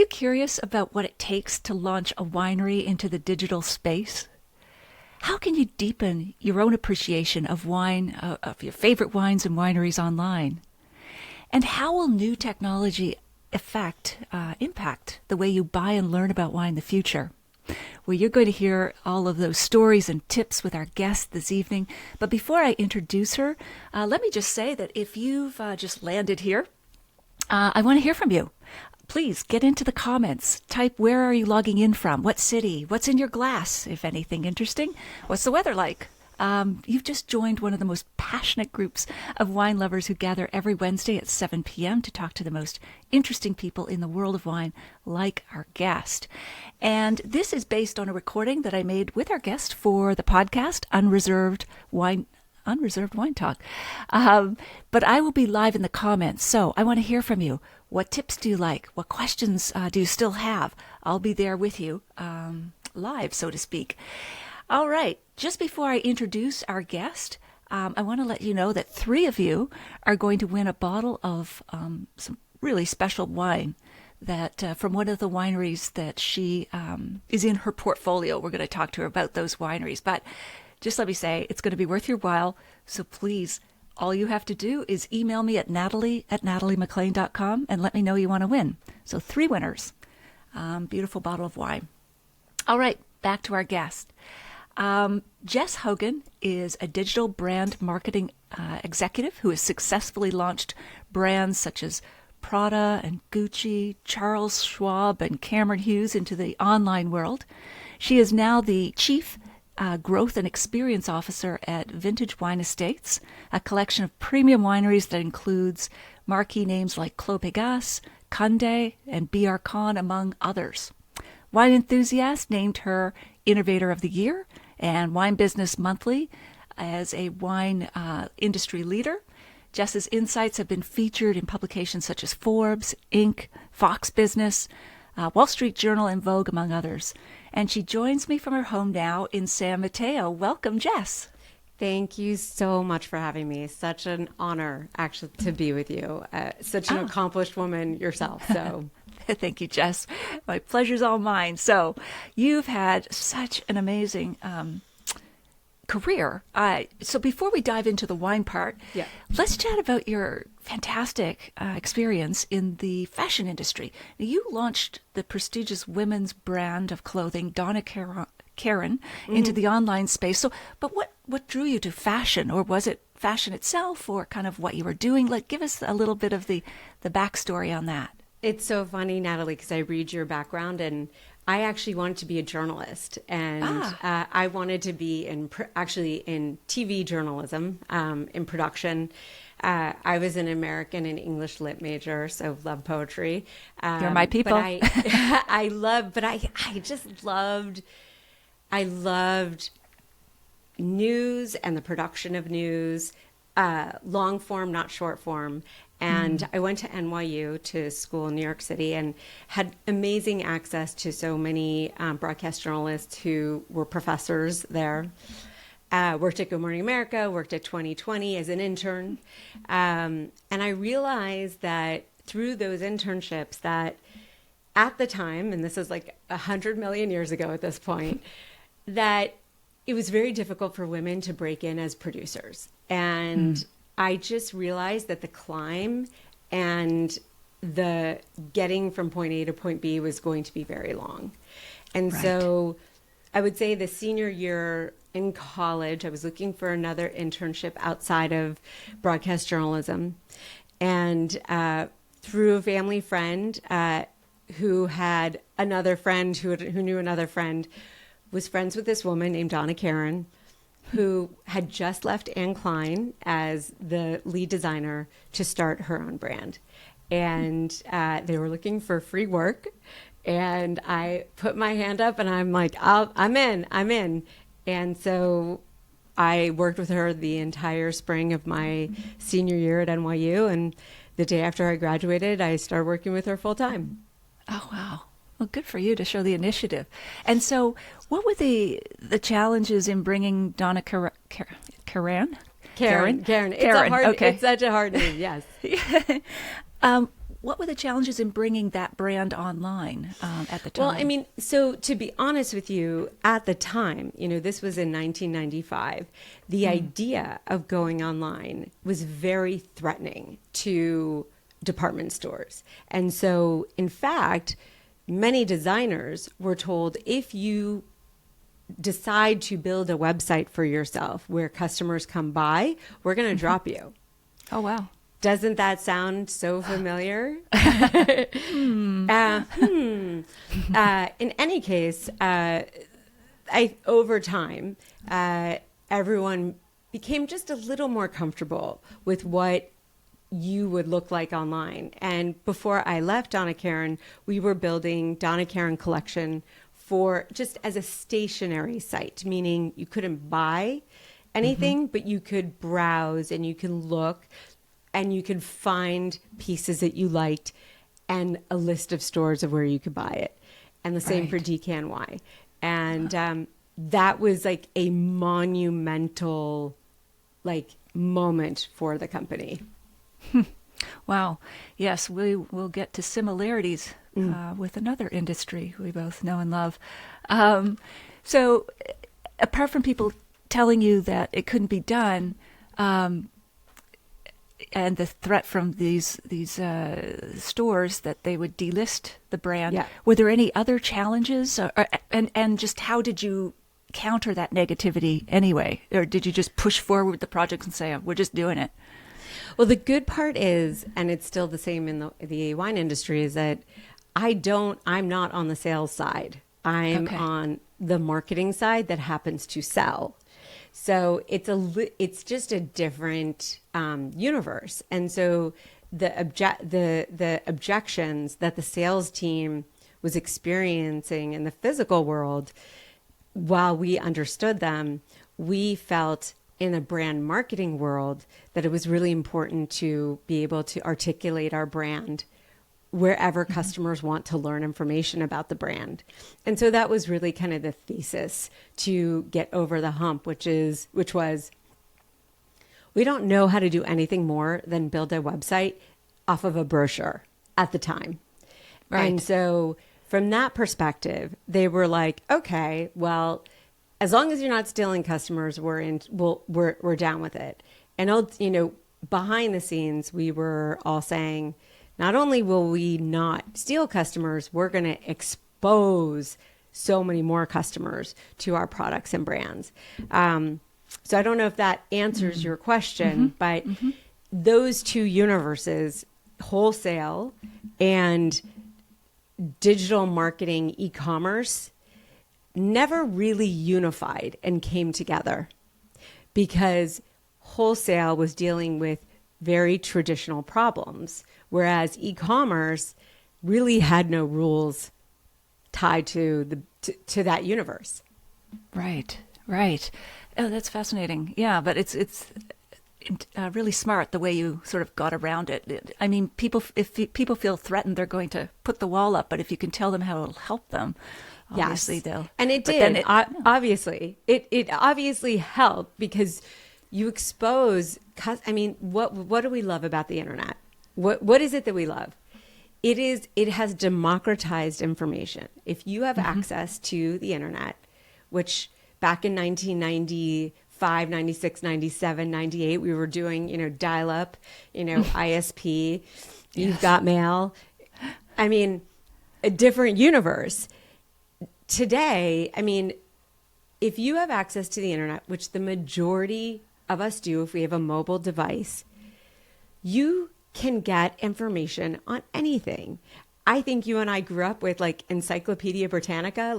you curious about what it takes to launch a winery into the digital space? How can you deepen your own appreciation of wine, of your favorite wines and wineries online? And how will new technology impact the way you buy and learn about wine in the future? Well, you're going to hear all of those stories and tips with our guest this evening. But before I introduce her, let me just say that if you've just landed here, I want to hear from you. Please get into the comments. Type, where are you logging in from? What city? What's in your glass, if anything interesting? What's the weather like? You've just joined one of the most passionate groups of wine lovers who gather every Wednesday at 7 p.m. to talk to the most interesting people in the world of wine, like our guest. And this is based on a recording that I made with our guest for the podcast, Unreserved Wine Talk. But I will be live in the comments, so I want to hear from you. What tips do you like? What questions do you still have? I'll be there with you, live, so to speak. All right, just before I introduce our guest, I want to let you know that 3 of you are going to win a bottle of some really special wine that from one of the wineries that she is in her portfolio. We're going to talk to her about those wineries, but just let me say, it's going to be worth your while, so please, all you have to do is email me at natalie@nataliemclean.com and let me know you want to win. So 3 winners. Beautiful bottle of wine. All right, back to our guest. Jess Kogan is a digital brand marketing executive who has successfully launched brands such as Prada and Gucci, Charles Schwab, and Cameron Hughes into the online world. She is now the Chief Growth and Experience Officer at Vintage Wine Estates, a collection of premium wineries that includes marquee names like Clos Pégase, Condé, and B.R. Kahn, among others. Wine Enthusiast named her Innovator of the Year and Wine Business Monthly as a wine industry leader. Jess's insights have been featured in publications such as Forbes, Inc., Fox Business, Wall Street Journal, and Vogue, among others. And she joins me from her home now in San Mateo. Welcome, Jess. Thank you so much for having me. Such an honor, actually, to be with you. Such an accomplished woman yourself. So, thank you, Jess. My pleasure's all mine. So, you've had such an amazing career. So, before we dive into the wine part, let's chat about your fantastic experience in the fashion industry. You launched the prestigious women's brand of clothing, Donna Karan, into the online space. So, but what drew you to fashion, or was it fashion itself, or kind of what you were doing? Like, give us a little bit of the backstory on that. It's so funny, Natalie, because I read your background, and I actually wanted to be a journalist, and I wanted to be in TV journalism, in production. I was an American and English lit major, so love poetry. You're my people. But I loved news and the production of news, long form, not short form. And I went to NYU, to school in New York City, and had amazing access to so many broadcast journalists who were professors there. Worked at Good Morning America, worked at 2020 as an intern. And I realized that through those internships that at the time, and this is like 100 million years ago at this point, that it was very difficult for women to break in as producers. And I just realized that the climb and the getting from point A to point B was going to be very long. And so I would say the senior year in college, I was looking for another internship outside of broadcast journalism. And through a family friend who had another friend who knew another friend, was friends with this woman named Donna Karan, who had just left Anne Klein as the lead designer to start her own brand. And they were looking for free work. And I put my hand up and I'm like, I'm in. And so I worked with her the entire spring of my senior year at NYU. And the day after I graduated, I started working with her full time. Oh, wow. Well, good for you to show the initiative. And so what were the challenges in bringing Donna Karan? Karen. Okay. It's such a hard name, yes. what were the challenges in bringing that brand online at the time? Well, I mean, so to be honest with you, at the time, this was in 1995, the idea of going online was very threatening to department stores. And so, in fact, many designers were told, if you decide to build a website for yourself where customers come by, we're going to drop you. Oh, wow. Doesn't that sound so familiar? In any case, over time, everyone became just a little more comfortable with what you would look like online. And before I left Donna Karan, we were building Donna Karan Collection for just as a stationary site, meaning you couldn't buy anything, but you could browse and you can look and you could find pieces that you liked and a list of stores of where you could buy it. And the same for DKNY. And that was like a monumental moment for the company. Wow. Yes, we will get to similarities with another industry we both know and love. So apart from people telling you that it couldn't be done, and the threat from these stores that they would delist the brand, were there any other challenges? And just how did you counter that negativity anyway? Or did you just push forward with the project and say, we're just doing it? Well, the good part is, and it's still the same in the wine industry, is that I'm not on the sales side. I'm on the marketing side that happens to sell. So it's just a different universe. And so the objections that the sales team was experiencing in the physical world, while we understood them, we felt in a brand marketing world that it was really important to be able to articulate our brand wherever customers want to learn information about the brand. And so that was really kind of the thesis to get over the hump, which was we don't know how to do anything more than build a website off of a brochure at the time. Right. And so from that perspective, they were like, okay, well, as long as you're not stealing customers, we're down with it. And behind the scenes, we were all saying, not only will we not steal customers, we're going to expose so many more customers to our products and brands. So I don't know if that answers your question, but those two universes, wholesale and digital marketing, e-commerce, never really unified and came together because wholesale was dealing with very traditional problems, whereas e-commerce really had no rules tied to that universe. Right. Oh, that's fascinating. Yeah, but it's really smart the way you sort of got around it. I mean, if people feel threatened, they're going to put the wall up, but if you can tell them how it'll help them, obviously they'll. And it did. Obviously, it obviously helped because you expose. I mean, what do we love about the internet? What is it that we love? It has democratized information. If you have access to the internet, which back in 1995, 96, 97, 98, we were doing, dial up, ISP, you've got mail. I mean, a different universe. Today, I mean, if you have access to the internet, which the majority of us do if we have a mobile device, you can get information on anything. I think you and I grew up with Encyclopedia Britannica,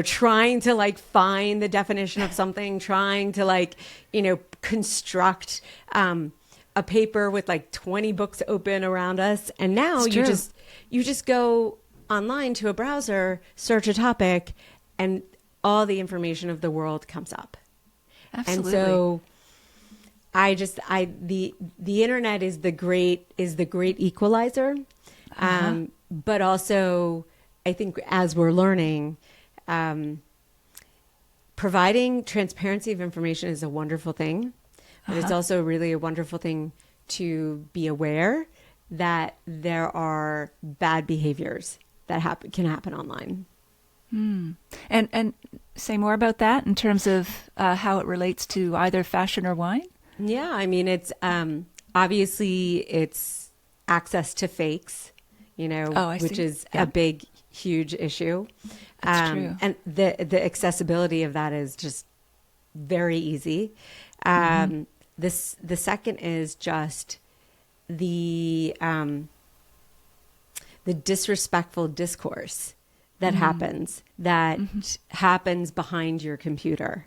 trying to find the definition of something, trying to construct a paper with 20 books open around us. And now you just go online to a browser, search a topic, and all the information of the world comes up. Absolutely. And so the internet is the great equalizer. But also I think as we're learning, providing transparency of information is a wonderful thing, but it's also really a wonderful thing to be aware that there are bad behaviors that can happen online. And say more about that in terms of how it relates to either fashion or wine. Yeah, I mean, it's obviously it's access to fakes, Oh, I which see. is Yeah. a big, huge issue. That's true. And the accessibility of that is just very easy. The second is just the disrespectful discourse that happens behind your computer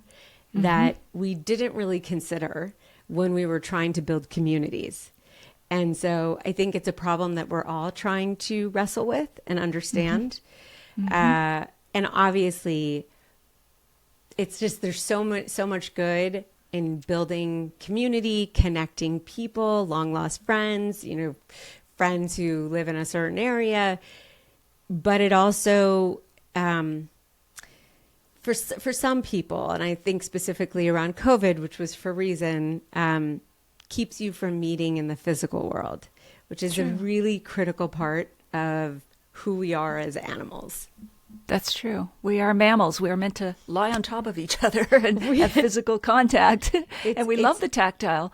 that we didn't really consider when we were trying to build communities. And so I think it's a problem that we're all trying to wrestle with and understand. And obviously, it's just there's so much good in building community, connecting people, long lost friends, friends who live in a certain area. But it also, for some people, and I think specifically around COVID, which was for a reason, keeps you from meeting in the physical world, which is a really critical part of who we are as animals. That's true. We are mammals. We are meant to lie on top of each other and have physical contact. And we love the tactile.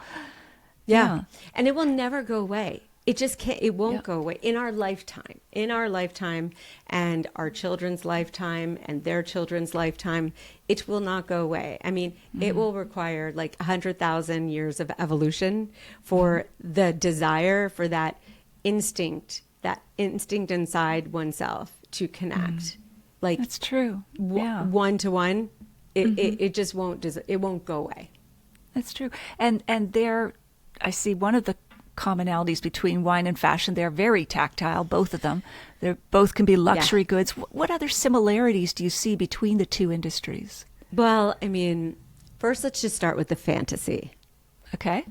Yeah. And it will never go away. It just can't, it won't go away in our lifetime, and our children's lifetime and their children's lifetime. It will not go away. I mean, it will require like 100,000 years of evolution for the desire for that instinct inside oneself to connect. Like that's true. One to one, it just won't, it won't go away. That's true. And there, I see one of the commonalities between wine and fashion. They're very tactile, both of them. They both can be luxury goods. What other similarities do you see between the two industries? Well, I mean, first let's just start with the fantasy. Okay.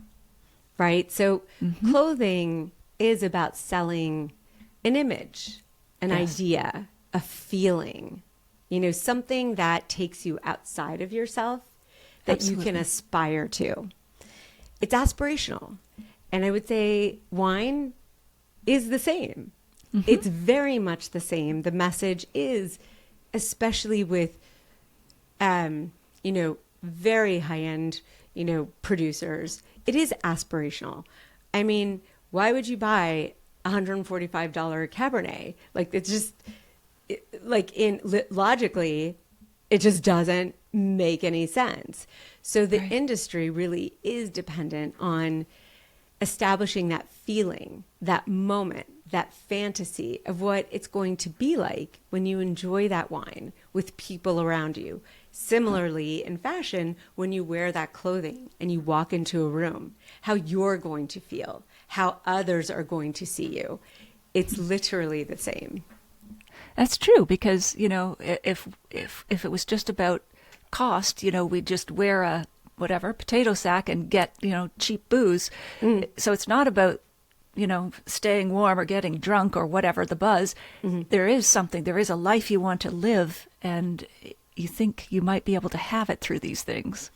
Right? So clothing is about selling an image, an idea, a feeling, something that takes you outside of yourself that you can aspire to. It's aspirational. And I would say wine is the same. It's very much the same. The message is, especially with, very high-end, producers, it is aspirational. I mean, why would you buy $145 Cabernet? Like, it's just, logically, it just doesn't make any sense. So the industry really is dependent on establishing that feeling, that moment, that fantasy of what it's going to be like when you enjoy that wine with people around you. Similarly, in fashion, when you wear that clothing and you walk into a room, how you're going to feel, how others are going to see you. It's literally the same. That's true, because, if it was just about cost, we'd just wear a potato sack and get, cheap booze. So it's not about, staying warm or getting drunk or whatever the buzz. There is a life you want to live, and you think you might be able to have it through these things.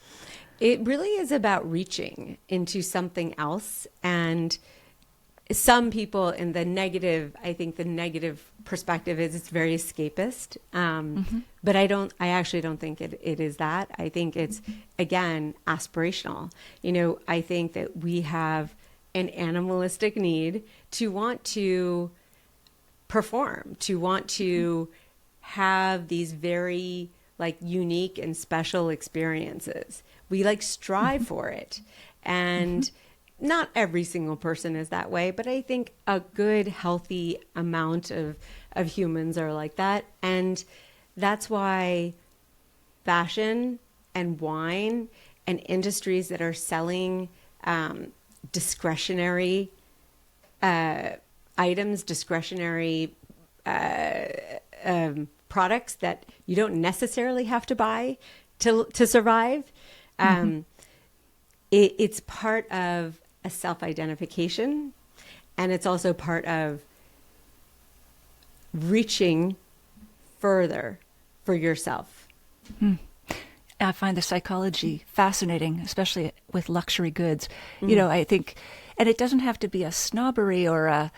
It really is about reaching into something else. And some people in the negative, I think the negative perspective is it's very escapist. But I actually don't think it is that. I think it's, again, aspirational. I think that we have an animalistic need to want to perform, to want to have these very unique and special experiences. We strive for it. And not every single person is that way, but I think a good, healthy amount of humans are like that. And that's why fashion and wine and industries that are selling discretionary items, discretionary products that you don't necessarily have to buy to survive. It's part of a self-identification, and it's also part of reaching further for yourself. I find the psychology fascinating, especially with luxury goods. I think And it doesn't have to be a snobbery or a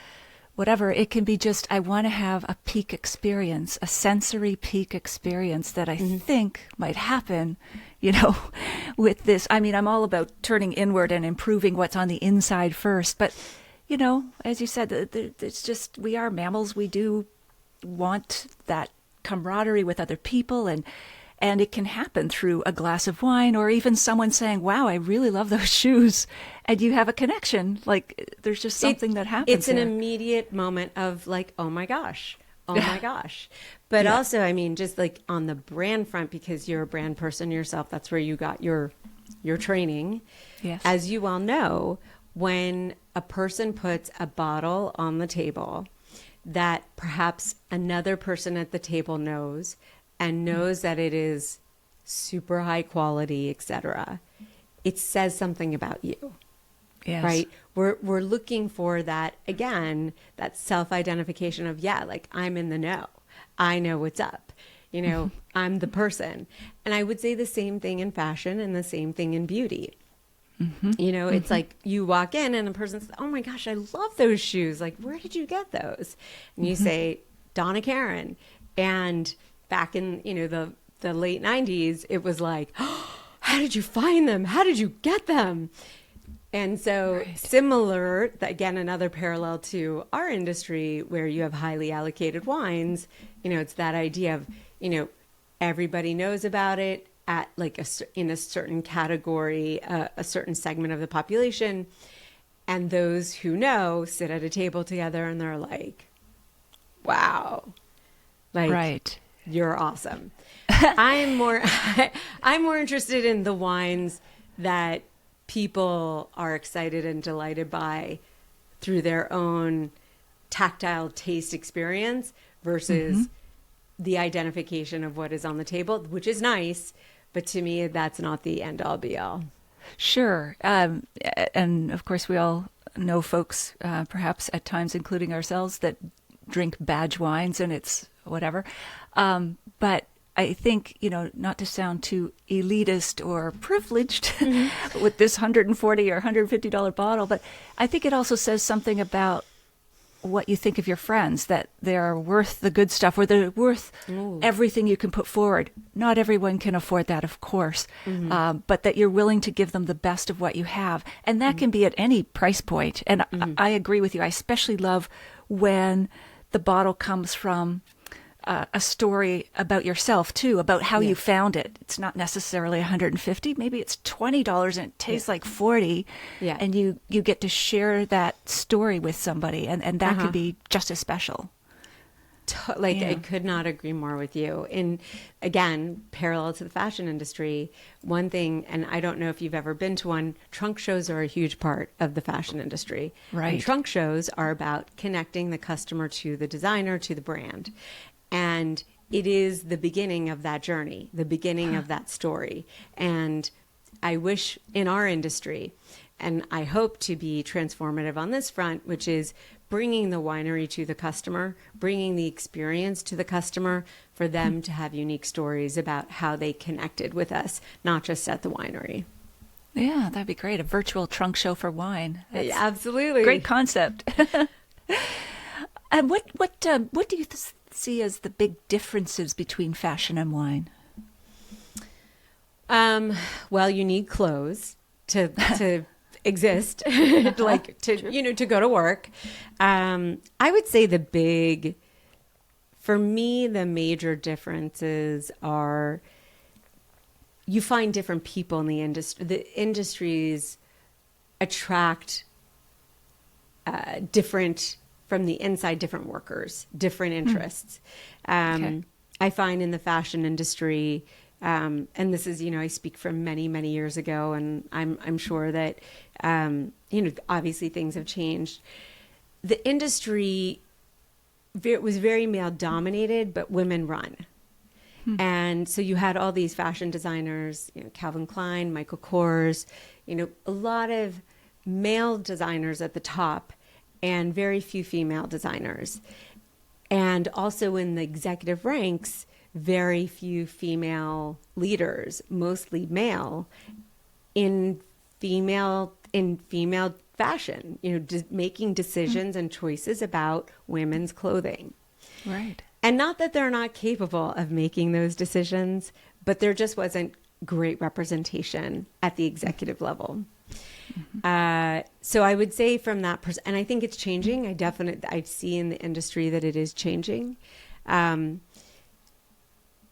whatever. It can be just, I want to have a peak experience, a sensory peak experience that I think might happen, with this. I mean, I'm all about turning inward and improving what's on the inside first. But, as you said, it's just, we are mammals. We do want that camaraderie with other people, and it can happen through a glass of wine, or even someone saying, wow, I really love those shoes. And you have a connection. Like, there's just something that happens. It's an immediate moment of like, oh my gosh. Oh my gosh. But also, I mean, just like on the brand front, because you're a brand person yourself, that's where you got your training. Yes. As you well know, when a person puts a bottle on the table that perhaps another person at the table knows, and knows that it is super high quality, etc., it says something about you. Yes. Right? We're looking for that, again, that self-identification of, like, I'm in the know. I know what's up. I'm the person. And I would say the same thing in fashion and the same thing in beauty. It's like you walk in and a person says, oh my gosh, I love those shoes. Like, where did you get those? And you say, Donna Karan. And back in, the late 90s, it was like, oh, how did you find them? How did you get them? And so similar, again, another parallel to our industry where you have highly allocated wines, it's that idea of, everybody knows about it at like in a certain category, a certain segment of the population. And those who know sit at a table together and they're like, wow, like, you're awesome. I'm more interested in the wines that people are excited and delighted by through their own tactile taste experience versus the identification of what is on the table, which is nice, but to me, that's not the end all be all. Sure. And of course, we all know folks, perhaps at times, including ourselves, that drink badge wines and it's whatever. But I think, not to sound too elitist or privileged with this $140 or $150 bottle, but I think it also says something about what you think of your friends, that they're worth the good stuff, or they're worth everything you can put forward. Not everyone can afford that, of course, but that you're willing to give them the best of what you have. And that can be at any price point. And I agree with you. I especially love when the bottle comes from a story about yourself too, about how you found it. It's not necessarily $150, maybe it's $20 and it tastes like 40. Yeah. And you get to share that story with somebody, and that could be just as special. I could not agree more with you. And again, parallel to the fashion industry, one thing, and I don't know if you've ever been to one, trunk shows are a huge part of the fashion industry. Right. And trunk shows are about connecting the customer to the designer, to the brand. And it is the beginning of that journey, the beginning of that story. And I wish in our industry, and I hope to be transformative on this front, which is bringing the winery to the customer, bringing the experience to the customer for them to have unique stories about how they connected with us, not just at the winery. Yeah, that'd be great. A virtual trunk show for wine. That's absolutely. Great concept. And what do you see as the big differences between fashion and wine? Well, you need clothes to exist, to go to work. I would say for me, the major differences are you find different people in the industry. The industries attract different, from the inside, different workers, different interests. I find in the fashion industry, and this is, I speak from many, many years ago, and I'm sure that, obviously things have changed. The industry was very male dominated, but women run. And so you had all these fashion designers, Calvin Klein, Michael Kors, a lot of male designers at the top and very few female designers. And also in the executive ranks, very few female leaders, mostly male, in female fashion, making decisions and choices about women's clothing. Right. And not that they're not capable of making those decisions, but there just wasn't great representation at the executive level. So I would say from that and I think it's changing. I see in the industry that it is changing. I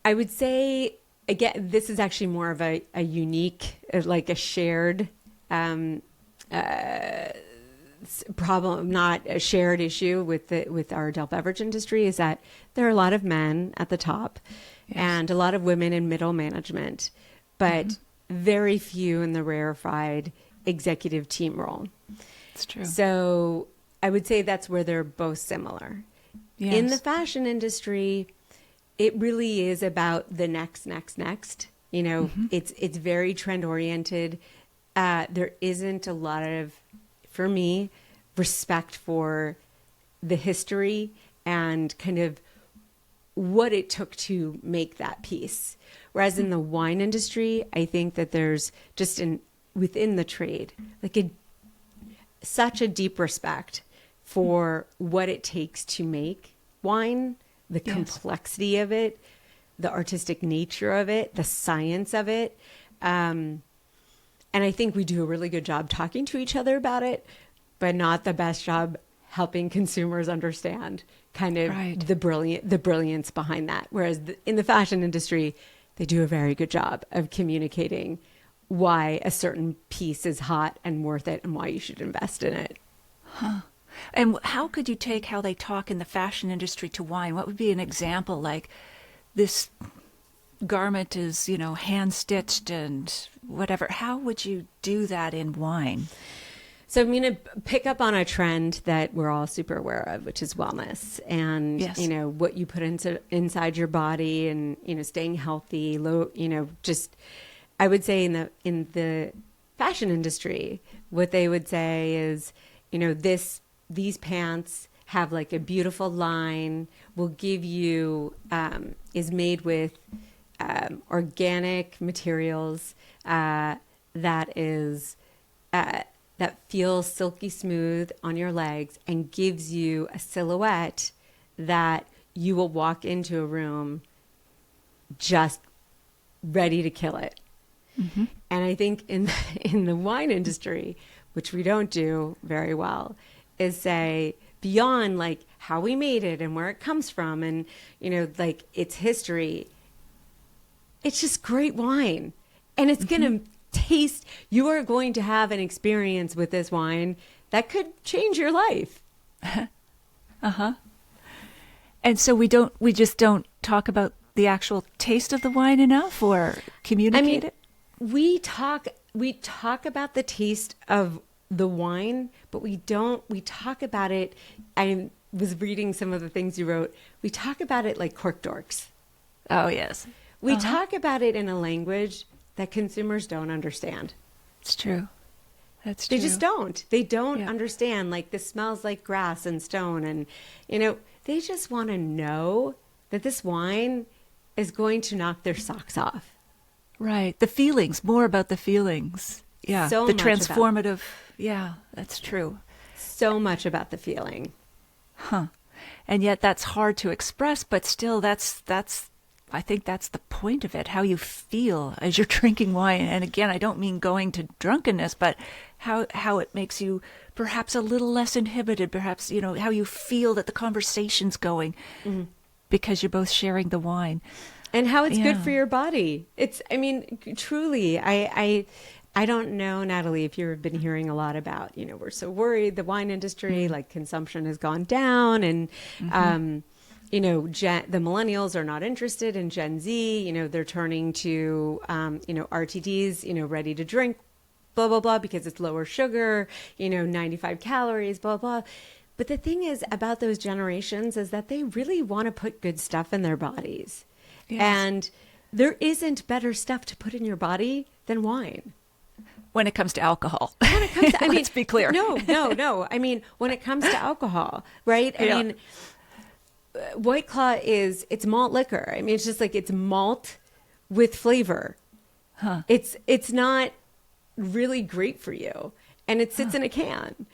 would say, again, this is actually more of a unique, like a shared problem, not a shared issue with our adult beverage industry, is that there are a lot of men at the top and a lot of women in middle management, but very few in the rarefied executive team role. It's true. So I would say that's where they're both similar. Yes. In the fashion industry, it really is about the next. It's very trend oriented. There isn't a lot of, for me, respect for the history and kind of what it took to make that piece. Whereas in the wine industry, I think that there's just within the trade, like such a deep respect for what it takes to make wine, the complexity of it, the artistic nature of it, the science of it. And I think we do a really good job talking to each other about it, but not the best job helping consumers understand kind of the brilliance behind that. Whereas in the fashion industry, they do a very good job of communicating why a certain piece is hot and worth it and why you should invest in it. Huh. And how could you take how they talk in the fashion industry to wine? What would be an example? Like, this garment is, hand stitched and whatever. How would you do that in wine? So I'm going to pick up on a trend that we're all super aware of, which is wellness and, what you put inside your body and, staying healthy, I would say in the fashion industry, what they would say is, these pants have like a beautiful line, will give you, is made with organic materials that feels silky smooth on your legs and gives you a silhouette that you will walk into a room just ready to kill it. Mm-hmm. And I think in the wine industry, which we don't do very well, is say beyond like how we made it and where it comes from and, like its history, it's just great wine. And it's going to taste, you are going to have an experience with this wine that could change your life. And so we just don't talk about the actual taste of the wine enough or communicate it? We talk about the taste of the wine, but we talk about it. I was reading some of the things you wrote. We talk about it like cork dorks. Oh, yes. We talk about it in a language that consumers don't understand. It's true. That's true. They just don't. They don't understand, like, this smells like grass and stone. And, they just want to know that this wine is going to knock their socks off. Right. The feelings, more about the feelings. Yeah. So the much transformative. Yeah, that's true. So much about the feeling. Huh. And yet that's hard to express, but still I think that's the point of it, how you feel as you're drinking wine. And again, I don't mean going to drunkenness, but how it makes you perhaps a little less inhibited, perhaps, how you feel that the conversation's going because you're both sharing the wine. And how it's good for your body. Truly, I don't know, Natalie, if you've been hearing a lot about, we're so worried the wine industry, like consumption has gone down and, the millennials are not interested in Gen Z, they're turning to, RTDs, ready to drink, blah, blah, blah, because it's lower sugar, 95 calories, blah, blah. But the thing is about those generations is that they really want to put good stuff in their bodies. Yes. And there isn't better stuff to put in your body than wine. When it comes to alcohol. When it comes to, let's be clear. No. When it comes to alcohol, right? White Claw it's malt liquor. It's just like it's malt with flavor. Huh. It's not really great for you. and it sits in a can.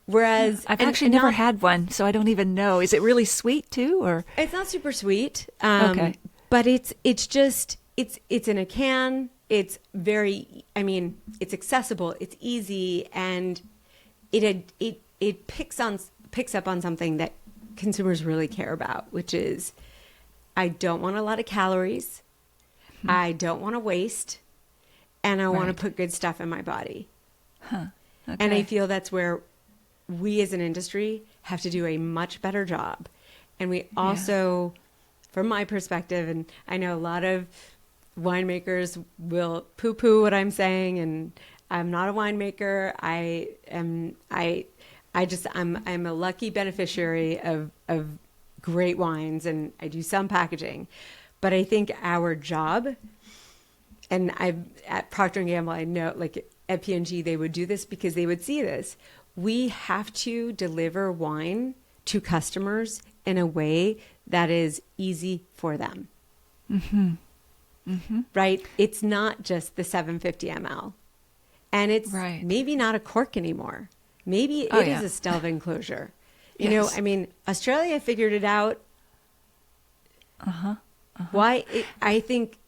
Whereas I've actually never had one, so I don't even know. Is it really sweet too, or? It's not super sweet. Okay. But it's in a can. It's very, I mean, it's accessible, it's easy, and it picks up on something that consumers really care about, which is, I don't want a lot of calories. I don't want to waste, and I want to put good stuff in my body. Okay. And I feel that's where we as an industry have to do a much better job. And we also, from my perspective, and I know a lot of winemakers will poo-poo what I'm saying, and I'm not a winemaker. I'm a lucky beneficiary of great wines, and I do some packaging. But I think our job, and at Procter & Gamble, I know, like at P&G, they would do this because they would see this. We have to deliver wine to customers in a way that is easy for them. Mm-hmm. Mm-hmm. Right? It's not just the 750 ml. And it's maybe not a cork anymore. Maybe it is a Stelvin enclosure. You know, I mean, Australia figured it out. Why? I think,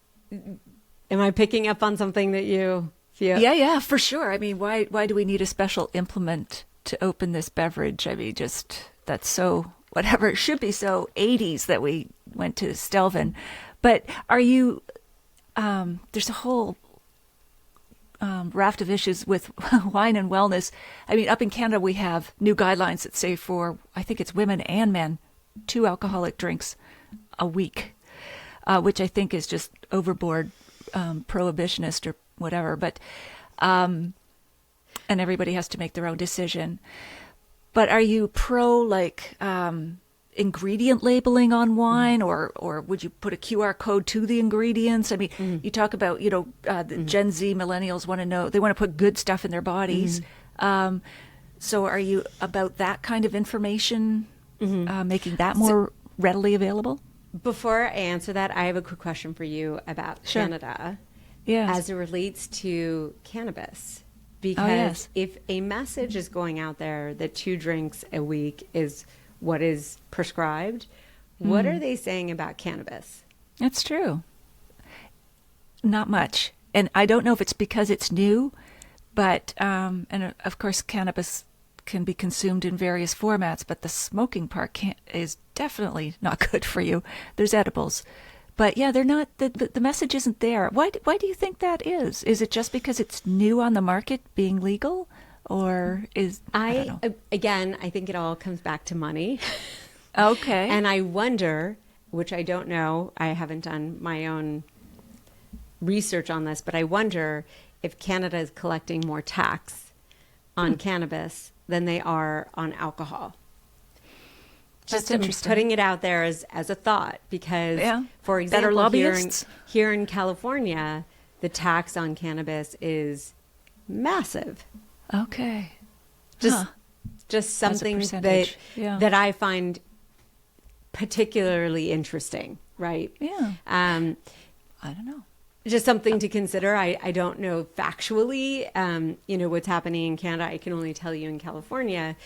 am I picking up on something that you feel? Yeah, for sure. I mean, why do we need a special implement to open this beverage? I mean, just, that's so, whatever, it should be so 80s that we went to Stelvin. But are you, there's a whole raft of issues with wine and wellness. I mean, up in Canada, we have new guidelines that say for, I think it's women and men, 2 alcoholic drinks a week, which I think is just overboard, prohibitionist or whatever. But, and everybody has to make their own decision. But are you pro, like, ingredient labeling on wine, or would you put a QR code to the ingredients? I mean, you talk about, the Gen Z millennials want to know, they want to put good stuff in their bodies. So are you about that kind of information, making that more readily available? Before I answer that, I have a quick question for you about Canada as it relates to cannabis. Because if a message is going out there that 2 drinks a week is what is prescribed, what are they saying about cannabis? That's true. Not much. And I don't know if it's because it's new, but, and of course, cannabis can be consumed in various formats, but the smoking part is definitely not good for you. There's edibles. But yeah, they're not, the message isn't there. Why do you think that is? Is it just because it's new on the market being legal? Or is, I don't know. Again, I think it all comes back to money. Okay. And I wonder, which I don't know, I haven't done my own research on this, but I wonder if Canada is collecting more tax on cannabis than they are on alcohol. Just putting it out there as a thought, because, for example, here in California, the tax on cannabis is massive. Okay. Just something that I find particularly interesting, right? Yeah. I don't know. Just something to consider. I don't know factually, what's happening in Canada. I can only tell you in California,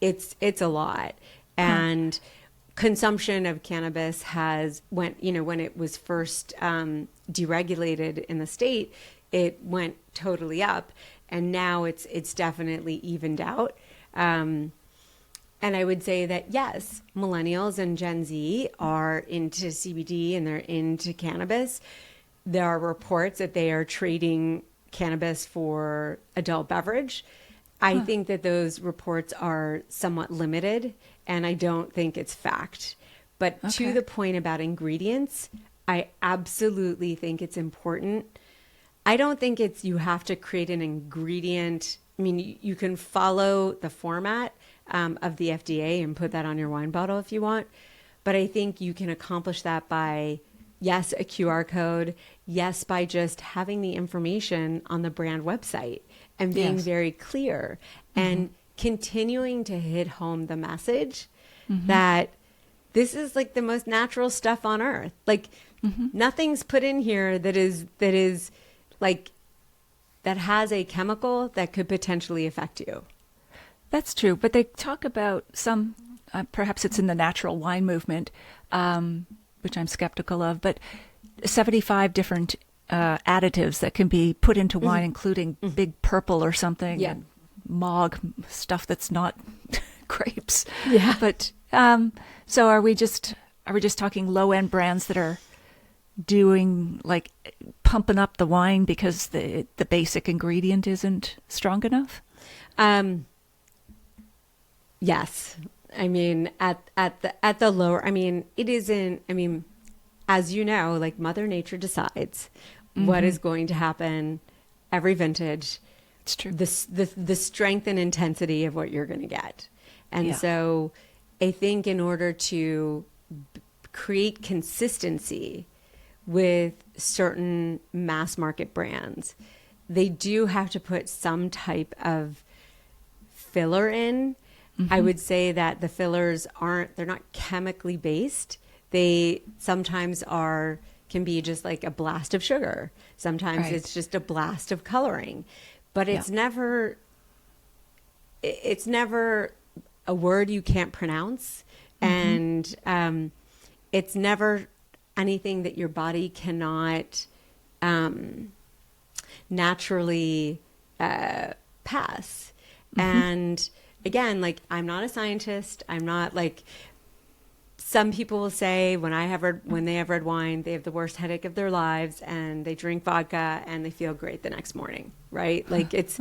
it's a lot. And consumption of cannabis when it was first deregulated in the state, it went totally up. And now it's definitely evened out. And I would say that, yes, millennials and Gen Z are into CBD and they're into cannabis. There are reports that they are trading cannabis for adult beverage. I think that those reports are somewhat limited, and I don't think it's fact. But to the point about ingredients, I absolutely think it's important. I don't think you have to create an ingredient. I mean, you can follow the format of the FDA and put that on your wine bottle if you want. But I think you can accomplish that by, yes, a QR code. Yes, by just having the information on the brand website and being very clear and continuing to hit home the message that this is like the most natural stuff on earth. Like nothing's put in here that is like that has a chemical that could potentially affect you. That's true. But they talk about some, perhaps it's in the natural wine movement, which I'm skeptical of, but 75 different additives that can be put into wine, including Big Purple or something, Yeah. and Mog, stuff that's not grapes. Yeah. But so are we just talking low end brands that are doing like pumping up the wine because the basic ingredient isn't strong enough? Yes. I mean, at the lower, I mean, it isn't, I mean, as you know, like Mother Nature decides what is going to happen every vintage. It's true. The strength and intensity of what you're going to get. And Yeah. so I think in order to create consistency with certain mass market brands, they do have to put some type of filler in. I would say that the fillers they're not chemically based. They sometimes can be just like a blast of sugar. Sometimes Right. it's just a blast of coloring. But it's never a word you can't pronounce, and it's never anything that your body cannot naturally pass. And again, like, I'm not a scientist. I'm not like some people will say when they have red wine, they have the worst headache of their lives, and they drink vodka and they feel great the next morning, right? Like it's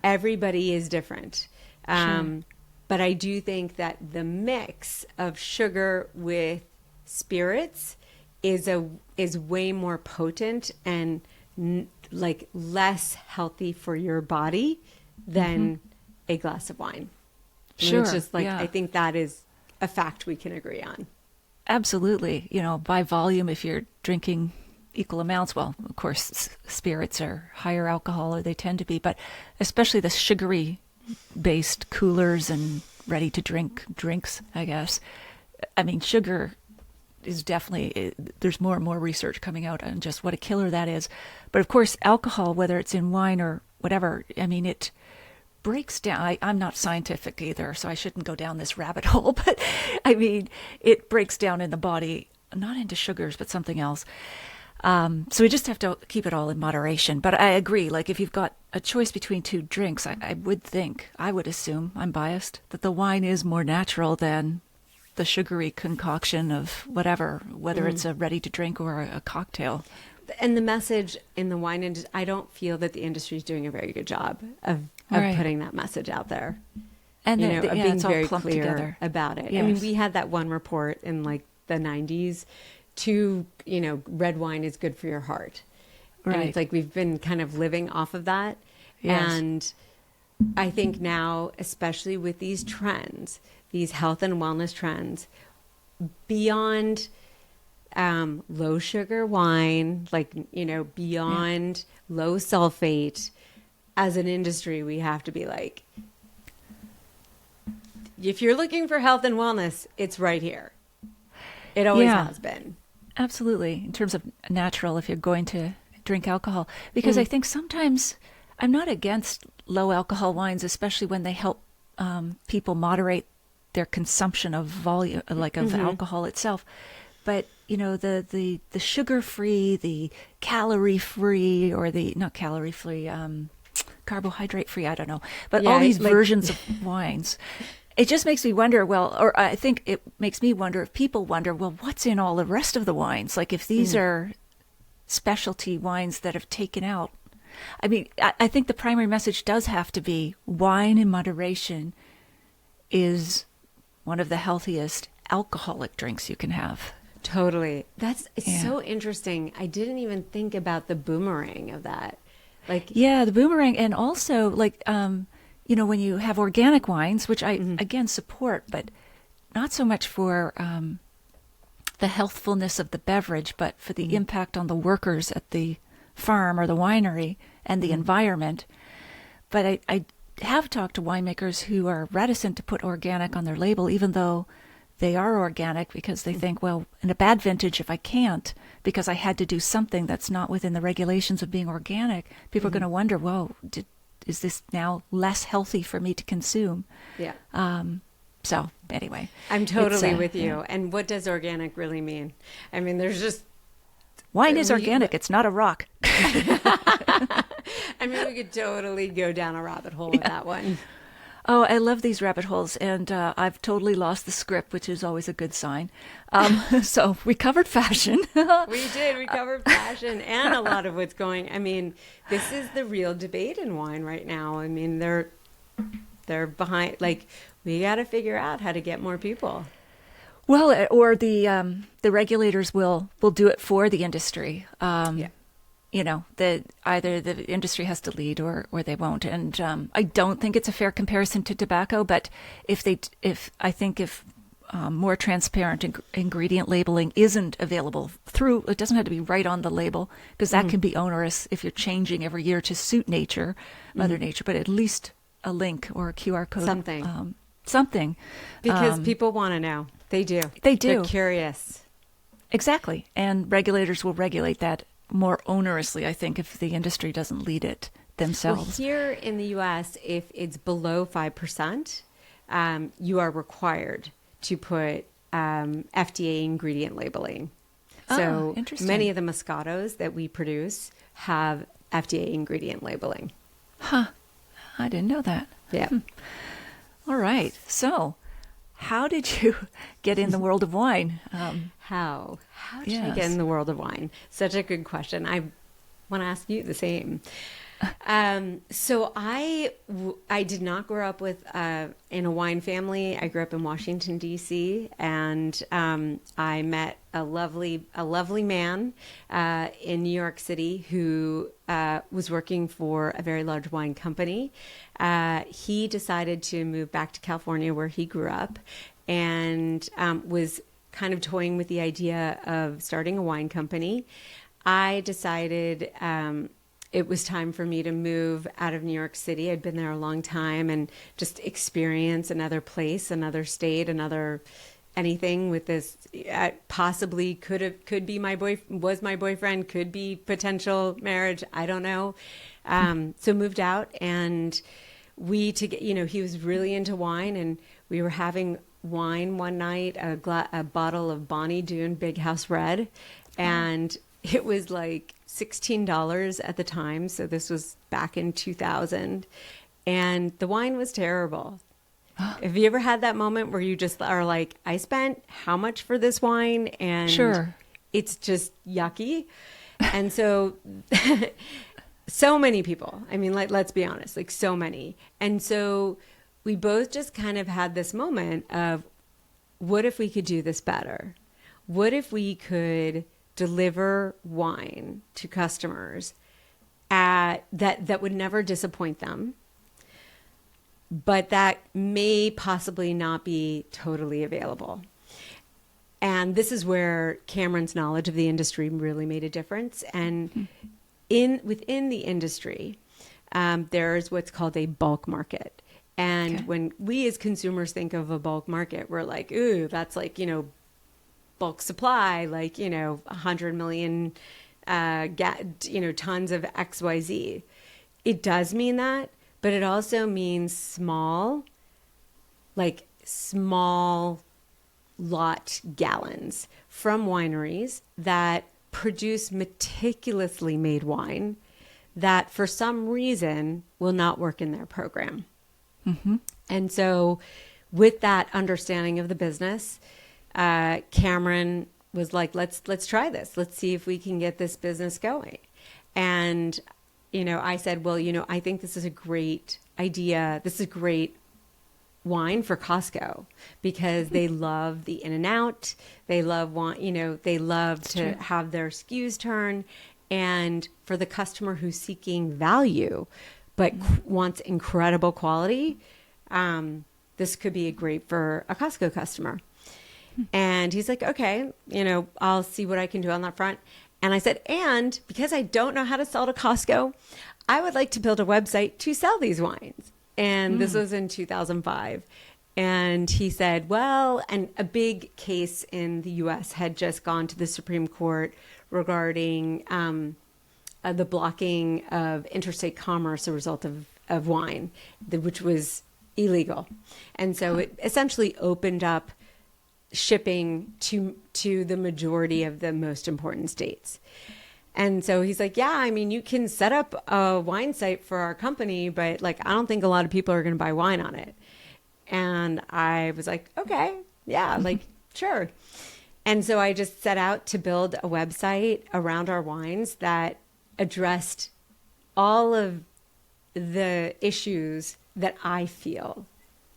everybody is different. Sure. But I do think that the mix of sugar with spirits is way more potent and like less healthy for your body than a glass of wine. Sure. It's just like, yeah. I think that is a fact we can agree on. Absolutely. You know, by volume, if you're drinking equal amounts, well, of course, spirits are higher alcohol, or they tend to be, but especially the sugary based coolers and ready to drink drinks, I guess. I mean, sugar is definitely, there's more and more research coming out on just what a killer that is. But of course, alcohol, whether it's in wine or whatever, I mean, it breaks down. I'm not scientific either, so I shouldn't go down this rabbit hole, but I mean, it breaks down in the body, not into sugars, but something else. So we just have to keep it all in moderation. But I agree, like if you've got a choice between two drinks, I would assume, I'm biased, that the wine is more natural than the sugary concoction of whatever, whether it's a ready to drink or a cocktail. And the message in the wine industry, I don't feel that the industry is doing a very good job of Right. putting that message out there. And Of being it's all very clumped clear together about it. Yes. I mean, we had that one report in like the 90s red wine is good for your heart. And Right. it's like we've been kind of living off of that. Yes. And I think now, especially with these trends, these health and wellness trends, beyond low sugar wine, beyond low sulfate, as an industry, we have to be like, if you're looking for health and wellness, it's right here. It always has been. Absolutely. In terms of natural, if you're going to drink alcohol, because I think sometimes I'm not against low alcohol wines, especially when they help people moderate their consumption of volume, like of alcohol itself. But the sugar free, the calorie free, or the not calorie free, carbohydrate free, I don't know, but all these versions of wines. It just makes me wonder, or I think it makes me wonder if people wonder, well, what's in all the rest of the wines? Like if these are specialty wines that have taken out. I mean, I think the primary message does have to be wine in moderation is one of the healthiest alcoholic drinks you can have. Totally. It's so interesting. I didn't even think about the boomerang of that. The boomerang, and also when you have organic wines, which I again support, but not so much for the healthfulness of the beverage, but for the impact on the workers at the farm or the winery and the environment. But I have talked to winemakers who are reticent to put organic on their label, even though they are organic because they think, well, in a bad vintage, if I can't, because I had to do something that's not within the regulations of being organic, people are going to wonder, well, is this now less healthy for me to consume? Yeah. So anyway, I'm totally with you. yeah. And what does organic really mean? I mean, there's just wine is organic. It's not a rock. I mean, we could totally go down a rabbit hole with that one. Oh, I love these rabbit holes, and I've totally lost the script, which is always a good sign. So we covered fashion. We did. We covered fashion and a lot of what's going. I mean, this is the real debate in wine right now. I mean, they're behind. Like, we got to figure out how to get more people. Well, or the regulators will do it for the industry. Yeah. You know, that either the industry has to lead or they won't. And I don't think it's a fair comparison to tobacco, but if more transparent ingredient labeling isn't available through, it doesn't have to be right on the label, because that can be onerous if you're changing every year to suit nature, Mother Nature, but at least a link or a QR code. Something. Because people want to know. They do. They do. They're curious. Exactly. And regulators will regulate that more onerously, I think, if the industry doesn't lead it themselves. Well, here in the U.S., if it's below 5%, you are required to put FDA ingredient labeling. So interesting. many of the Moscatos that we produce have FDA ingredient labeling. Huh. I didn't know that. Yeah. All right. So how did you get in the world of wine? How did I get in the world of wine? Such a good question. I want to ask you the same. So I did not grow up in a wine family. I grew up in Washington, D.C., and I met a lovely man in New York City who was working for a very large wine company. He decided to move back to California, where he grew up, and was kind of toying with the idea of starting a wine company. I decided it was time for me to move out of New York City. I'd been there a long time and just experience another place, another state, another anything with this. Possibly could be was my boyfriend, could be potential marriage. I don't know. So moved out, and he was really into wine, and we were having wine one night, a bottle of Bonnie Doon Big House Red, and it was like $16 at the time. So this was back in 2000, and the wine was terrible. Have you ever had that moment where you just are like, I spent how much for this wine? And sure, it's just yucky. And so, so many people, I mean, let's be honest, like so many. And so we both just kind of had this moment of, what if we could do this better? What if we could deliver wine to customers that would never disappoint them, but that may possibly not be totally available? And this is where Cameron's knowledge of the industry really made a difference. And within the industry, there's what's called a bulk market. And when we as consumers think of a bulk market, we're like, ooh, that's like, bulk supply, like, 100 million, tons of XYZ. It does mean that, but it also means small lot gallons from wineries that produce meticulously made wine that for some reason will not work in their program. Mm-hmm. And so with that understanding of the business, Cameron was like, let's try this. Let's see if we can get this business going. And, I said, well, I think this is a great idea. This is great wine for Costco, because they love the in and out. They love they love to have their SKUs turn. And for the customer who's seeking value, but wants incredible quality, this could be great for a Costco customer. And he's like, okay, I'll see what I can do on that front. And I said, and because I don't know how to sell to Costco, I would like to build a website to sell these wines. And this was in 2005. And he said, well, and a big case in the U.S. had just gone to the Supreme Court regarding the blocking of interstate commerce as a result of wine, which was illegal. And so it essentially opened up shipping to the majority of the most important states. And so he's like, yeah, I mean, you can set up a wine site for our company, but like, I don't think a lot of people are going to buy wine on it. And I was like, okay, yeah, like, sure. And so I just set out to build a website around our wines that addressed all of the issues that I feel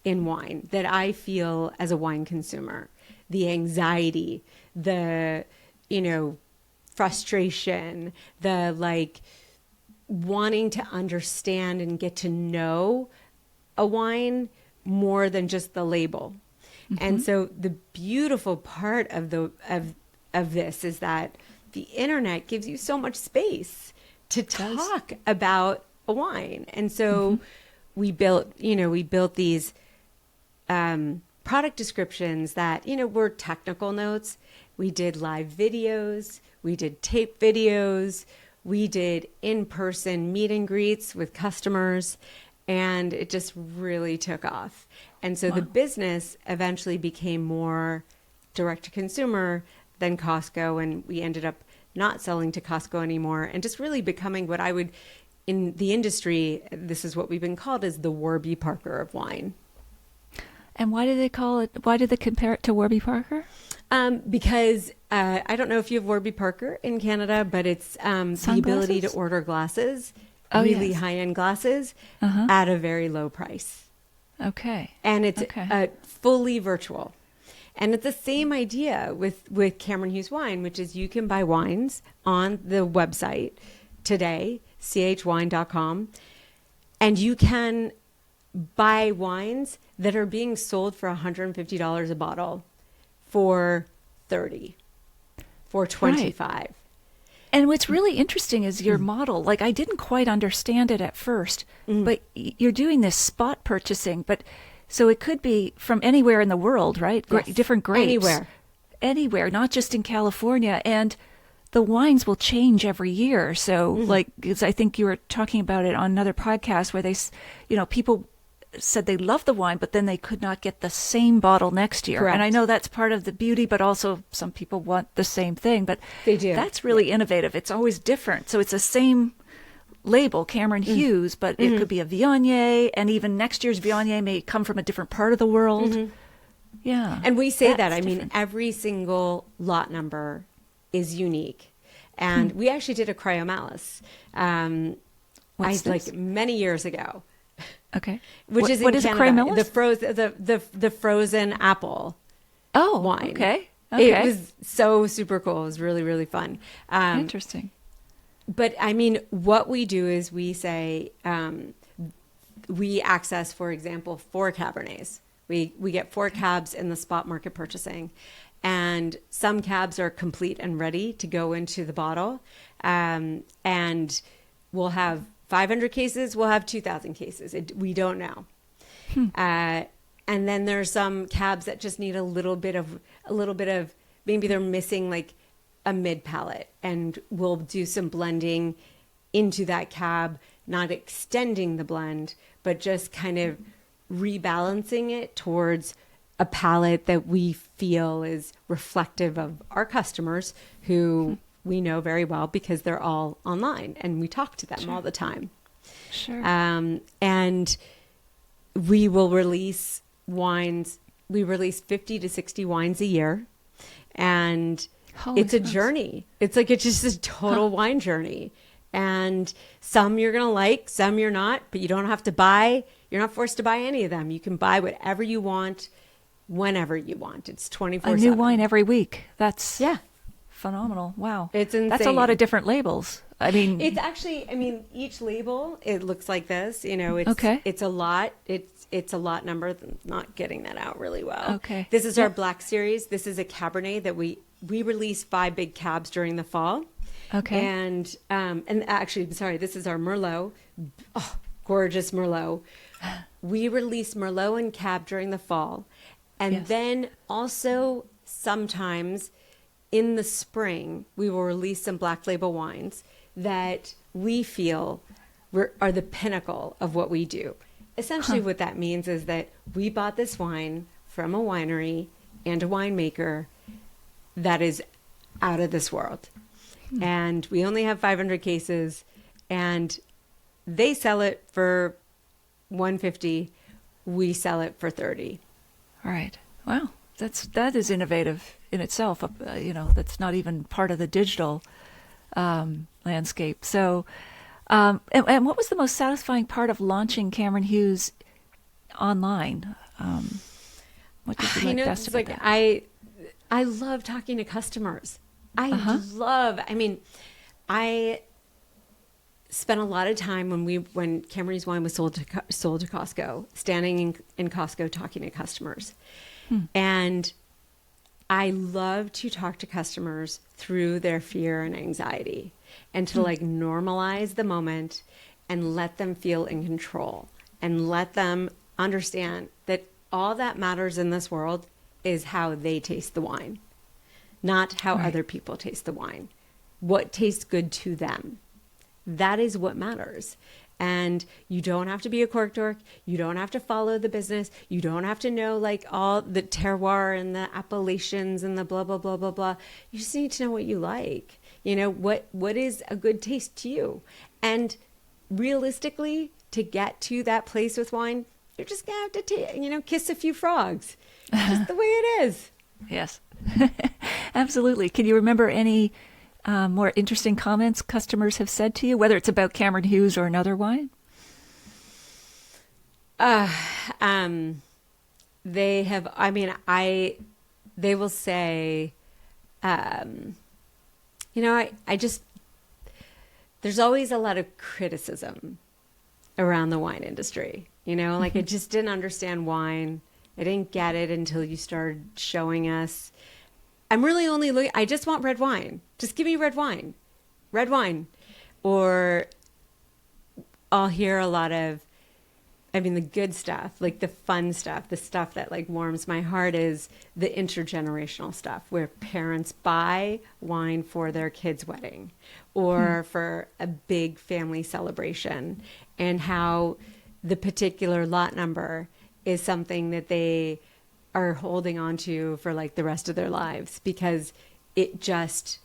in wine, that I feel as a wine consumer, the anxiety, the, frustration, the like wanting to understand and get to know a wine more than just the label. And so the beautiful part of this is that the internet gives you so much space to talk about a wine. And so we built these product descriptions that, were technical notes. We did live videos. We did tape videos. We did in-person meet and greets with customers. And it just really took off. And so the business eventually became more direct to consumer than Costco. And we ended up not selling to Costco anymore and just really becoming what I would, in the industry, this is what we've been called as the Warby Parker of wine. And why do they compare it to Warby Parker? Because I don't know if you have Warby Parker in Canada, but it's the ability to order glasses, really high-end glasses, at a very low price. Okay. And it's fully virtual. And it's the same idea with Cameron Hughes Wine, which is you can buy wines on the website today, chwine.com, and you can buy wines that are being sold for $150 a bottle for $30, for $25. Right. And what's really interesting is your model. Like, I didn't quite understand it at first, but you're doing this spot purchasing. But so it could be from anywhere in the world, right? Yes. Different grapes. Anywhere, not just in California. And the wines will change every year. So, like, 'cause I think you were talking about it on another podcast where they, people said they loved the wine, but then they could not get the same bottle next year. Correct. And I know that's part of the beauty, but also some people want the same thing. But they do. That's really innovative. It's always different. So it's the same label, Cameron Hughes, but it could be a Viognier, and even next year's Viognier may come from a different part of the world. Yeah. And we say that. That's I mean, different. every single lot number is unique. And we actually did a cryomalis like many years ago. Okay. Which is what in is Canada. a cryomalis? The frozen apple wine. Okay. It was so super cool. It was really, really fun. Interesting. But I mean, what we do is we say we access, for example, 4 Cabernets. We get 4 cabs in the spot market purchasing. And some cabs are complete and ready to go into the bottle. And we'll have 500 cases, we'll have 2,000 cases. We don't know. And then there's some cabs that just need a little bit of, maybe they're missing like a mid palate, and we'll do some blending into that cab, not extending the blend, but just kind of rebalancing it towards a palette that we feel is reflective of our customers who we know very well because they're all online and we talk to them all the time. Sure. And we will release wines. We release 50 to 60 wines a year. And it's a journey. It's just a total wine journey. And some you're going to like, some you're not, but you don't have to buy. You're not forced to buy any of them. You can buy whatever you want, whenever you want. It's 24/7. A new wine every week. That's phenomenal. Wow. It's insane. That's a lot of different labels. I mean, it's actually, each label, it looks like this, it's a lot. It's a lot number. Not getting that out really well. Okay. This is our Black Series. This is a Cabernet that we release 5 big cabs during the fall. Okay. And actually, sorry, this is our Merlot. Oh, gorgeous Merlot. we release Merlot and Cab during the fall. And Yes. then also sometimes in the spring, we will release some black label wines that we feel are the pinnacle of what we do. Essentially, what that means is that we bought this wine from a winery and a winemaker that is out of this world. And we only have 500 cases, and they sell it for $150. We sell it for $30. All right. Wow. That is innovative in itself. That's not even part of the digital landscape. So, and what was the most satisfying part of launching Cameron Hughes online? What did you like best about that? I love talking to customers. I spent a lot of time when Cameron's wine was sold to Costco, standing in Costco talking to customers. And I love to talk to customers through their fear and anxiety, and to normalize the moment and let them feel in control, and let them understand that all that matters in this world is how they taste the wine, not how other people taste the wine. What tastes good to them. That is what matters. And you don't have to be a cork dork. You don't have to follow the business. You don't have to know all the terroir and the appellations and the blah, blah, blah, blah, blah. You just need to know what you like. What is a good taste to you? And realistically, to get to that place with wine, you're just going to have to, kiss a few frogs. It's just the way it is. Yes, absolutely. Can you remember any more interesting comments customers have said to you, whether it's about Cameron Hughes or another wine? They have, they will say, there's always a lot of criticism around the wine industry. I just didn't understand wine. I didn't get it until you started showing us. I'm really only looking, I just want red wine. Just give me red wine. Red wine. Or I'll hear a lot of, the good stuff, the fun stuff, the stuff that warms my heart is the intergenerational stuff where parents buy wine for their kid's wedding or for a big family celebration, and how the particular lot number is something that they are holding on to for the rest of their lives, because it just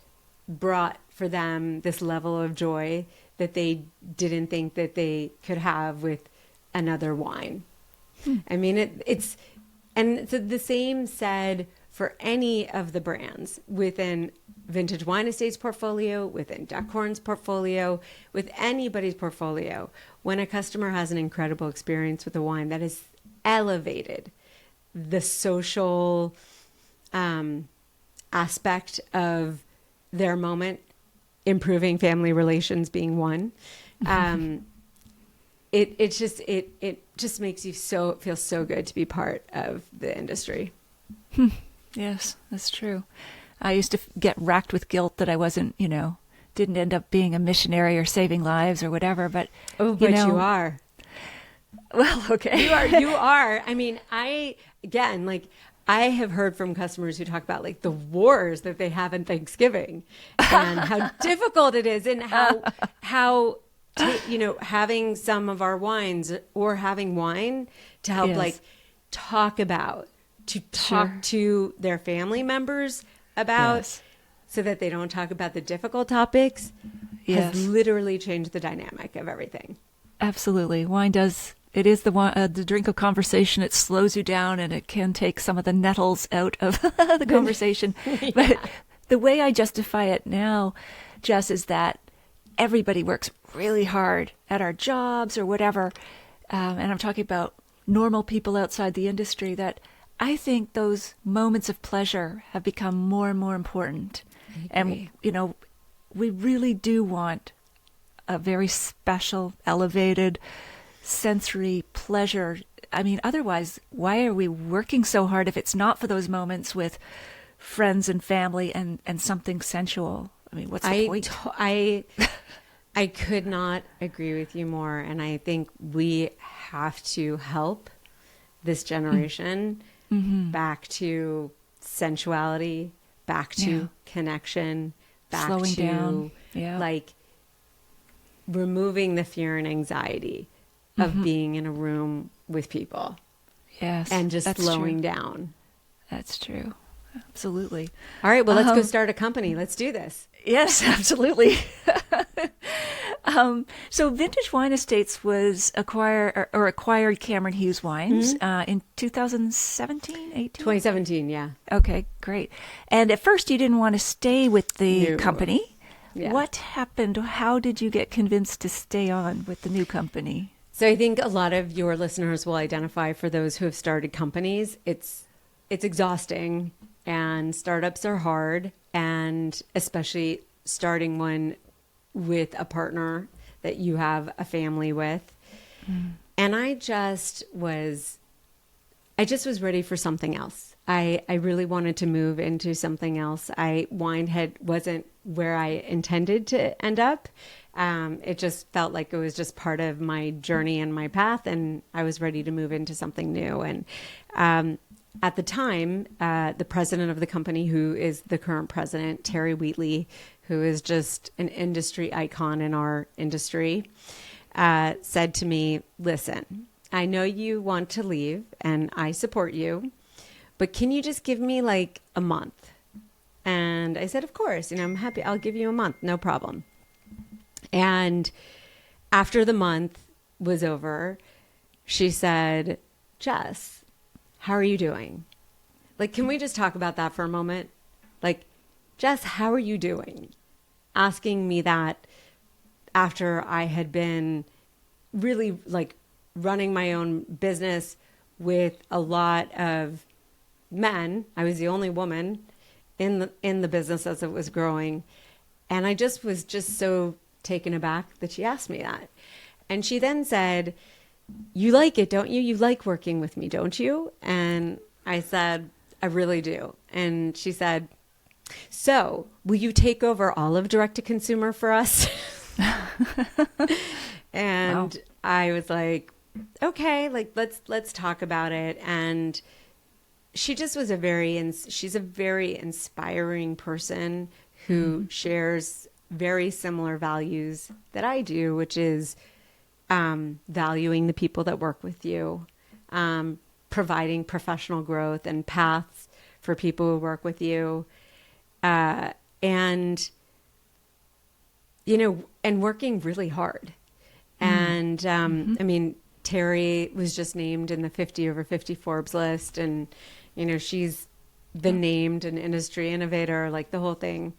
brought for them this level of joy that they didn't think that they could have with another wine. It's the same said for any of the brands within Vintage Wine Estates portfolio, within Duckhorn's portfolio, with anybody's portfolio. When a customer has an incredible experience with a wine that is elevated the social aspect of their moment, improving family relations being one. It just makes you feel so good to be part of the industry. Yes, that's true. I used to get racked with guilt that I wasn't, didn't end up being a missionary or saving lives or whatever. But you are. Well, okay. You are. I have heard from customers who talk about the wars that they have in Thanksgiving and how difficult it is, and how having some of our wines or having wine to help talk to their family members about, so that they don't talk about the difficult topics, has literally changed the dynamic of everything. Absolutely. Wine does. It is the drink of conversation. It slows you down, and it can take some of the nettles out of the conversation. But the way I justify it now, Jess, is that everybody works really hard at our jobs or whatever. And I'm talking about normal people outside the industry, that I think those moments of pleasure have become more and more important. And, we really do want a very special, elevated sensory pleasure. Otherwise, why are we working so hard if it's not for those moments with friends and family and something sensual? What's the point? I could not agree with you more. And I think we have to help this generation back to sensuality, back to connection, back Slowing to down. Yeah. like removing the fear and anxiety of being in a room with people Yes. and just that's slowing true. down. That's true. Absolutely. All right, well, let's go start a company. Let's do this. Yes, absolutely. So Vintage Wine Estates was acquired Cameron Hughes Wines in 2017, 18? 2017, yeah. Okay, great. And at first you didn't want to stay with the No. company. Yeah. What happened? How did you get convinced to stay on with the new company? So I think a lot of your listeners will identify for those who have started companies. It's exhausting and startups are hard, and especially starting one with a partner that you have a family with. And I just was ready for something else. I really wanted to move into something else. Wine wasn't where I intended to end up. It just felt like it was just part of my journey and my path, and I was ready to move into something new. And at the time, the president of the company, who is the current president, Terry Wheatley, who is just an industry icon in our industry, said to me, "Listen, I know you want to leave and I support you, but can you just give me like a month?" And I said, "Of course, I'm happy. I'll give you a month. No problem." And after the month was over, she said, "Jess, how are you doing? Like, can we just talk about that for a moment? Like, Jess, how are you doing?" Asking me that after I had been really like running my own business with a lot of men. I was the only woman in the business as it was growing. And I just was so taken aback that she asked me that. And she then said, "You like it, don't you? You like working with me, don't you?" And I said, "I really do." And she said, "So, will you take over all of direct to consumer for us?" And Wow. I was like, "Okay, like let's talk about it." And she just was she's a very inspiring person who shares very similar values that I do, which is valuing the people that work with you, providing professional growth and paths for people who work with you, and and working really hard. And I mean, Terry was just named in the 50 over 50 Forbes list, and she's been named an industry innovator, like the whole thing.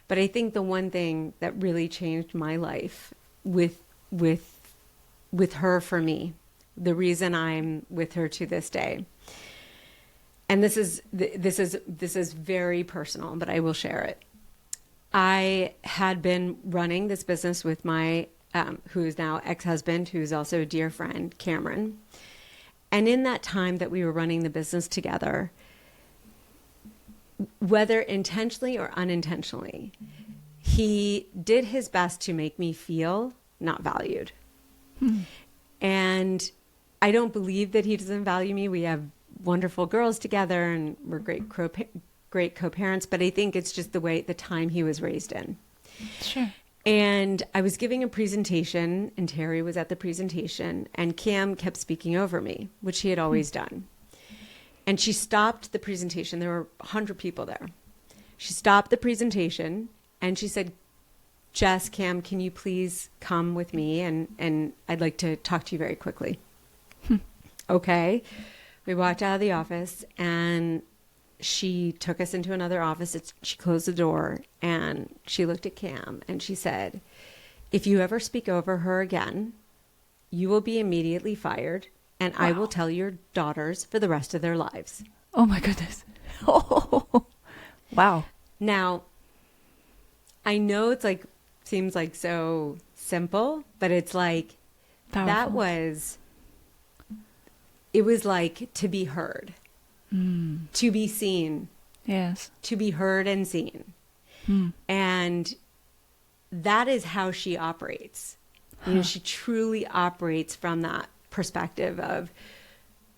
But I think the one thing that really changed my life with her, for me, the reason I'm with her to this day, and this is very personal, but I will share it. I had been running this business with my who is now ex-husband, who's also a dear friend, Cameron. And in that time that we were running the business together, whether intentionally or unintentionally, he did his best to make me feel not valued. And I don't believe that he doesn't value me. We have wonderful girls together and we're great co-parents, but I think it's just the time he was raised in. Sure. And I was giving a presentation, and Terry was at the presentation, and Cam kept speaking over me, which he had always done. And she stopped the presentation. There were 100 people there. She stopped the presentation, and she said, "Jess, Cam, can you please come with me? And I'd like to talk to you very quickly." Okay. We walked out of the office, and she took us into another office. She closed the door, and she looked at Cam, and she said, "If you ever speak over her again, you will be immediately fired, and I will tell your daughters for the rest of their lives." Oh my goodness. Oh, wow. Now, I know seems like so simple, but it's like, Powerful. it was like to be heard, to be seen, Yes. to be heard and seen. And that is how she operates. She truly operates from that perspective of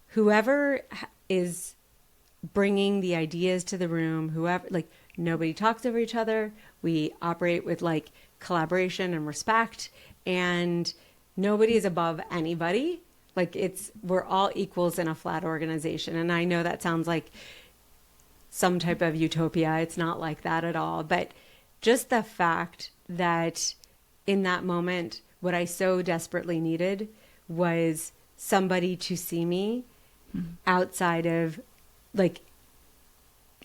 whoever is bringing the ideas to the room, whoever, like, nobody talks over each other. We operate with like collaboration and respect, and nobody is above anybody. Like, we're all equals in a flat organization. And I know that sounds like some type of utopia. It's not like that at all. But just the fact that in that moment, what I so desperately needed was somebody to see me outside of, like,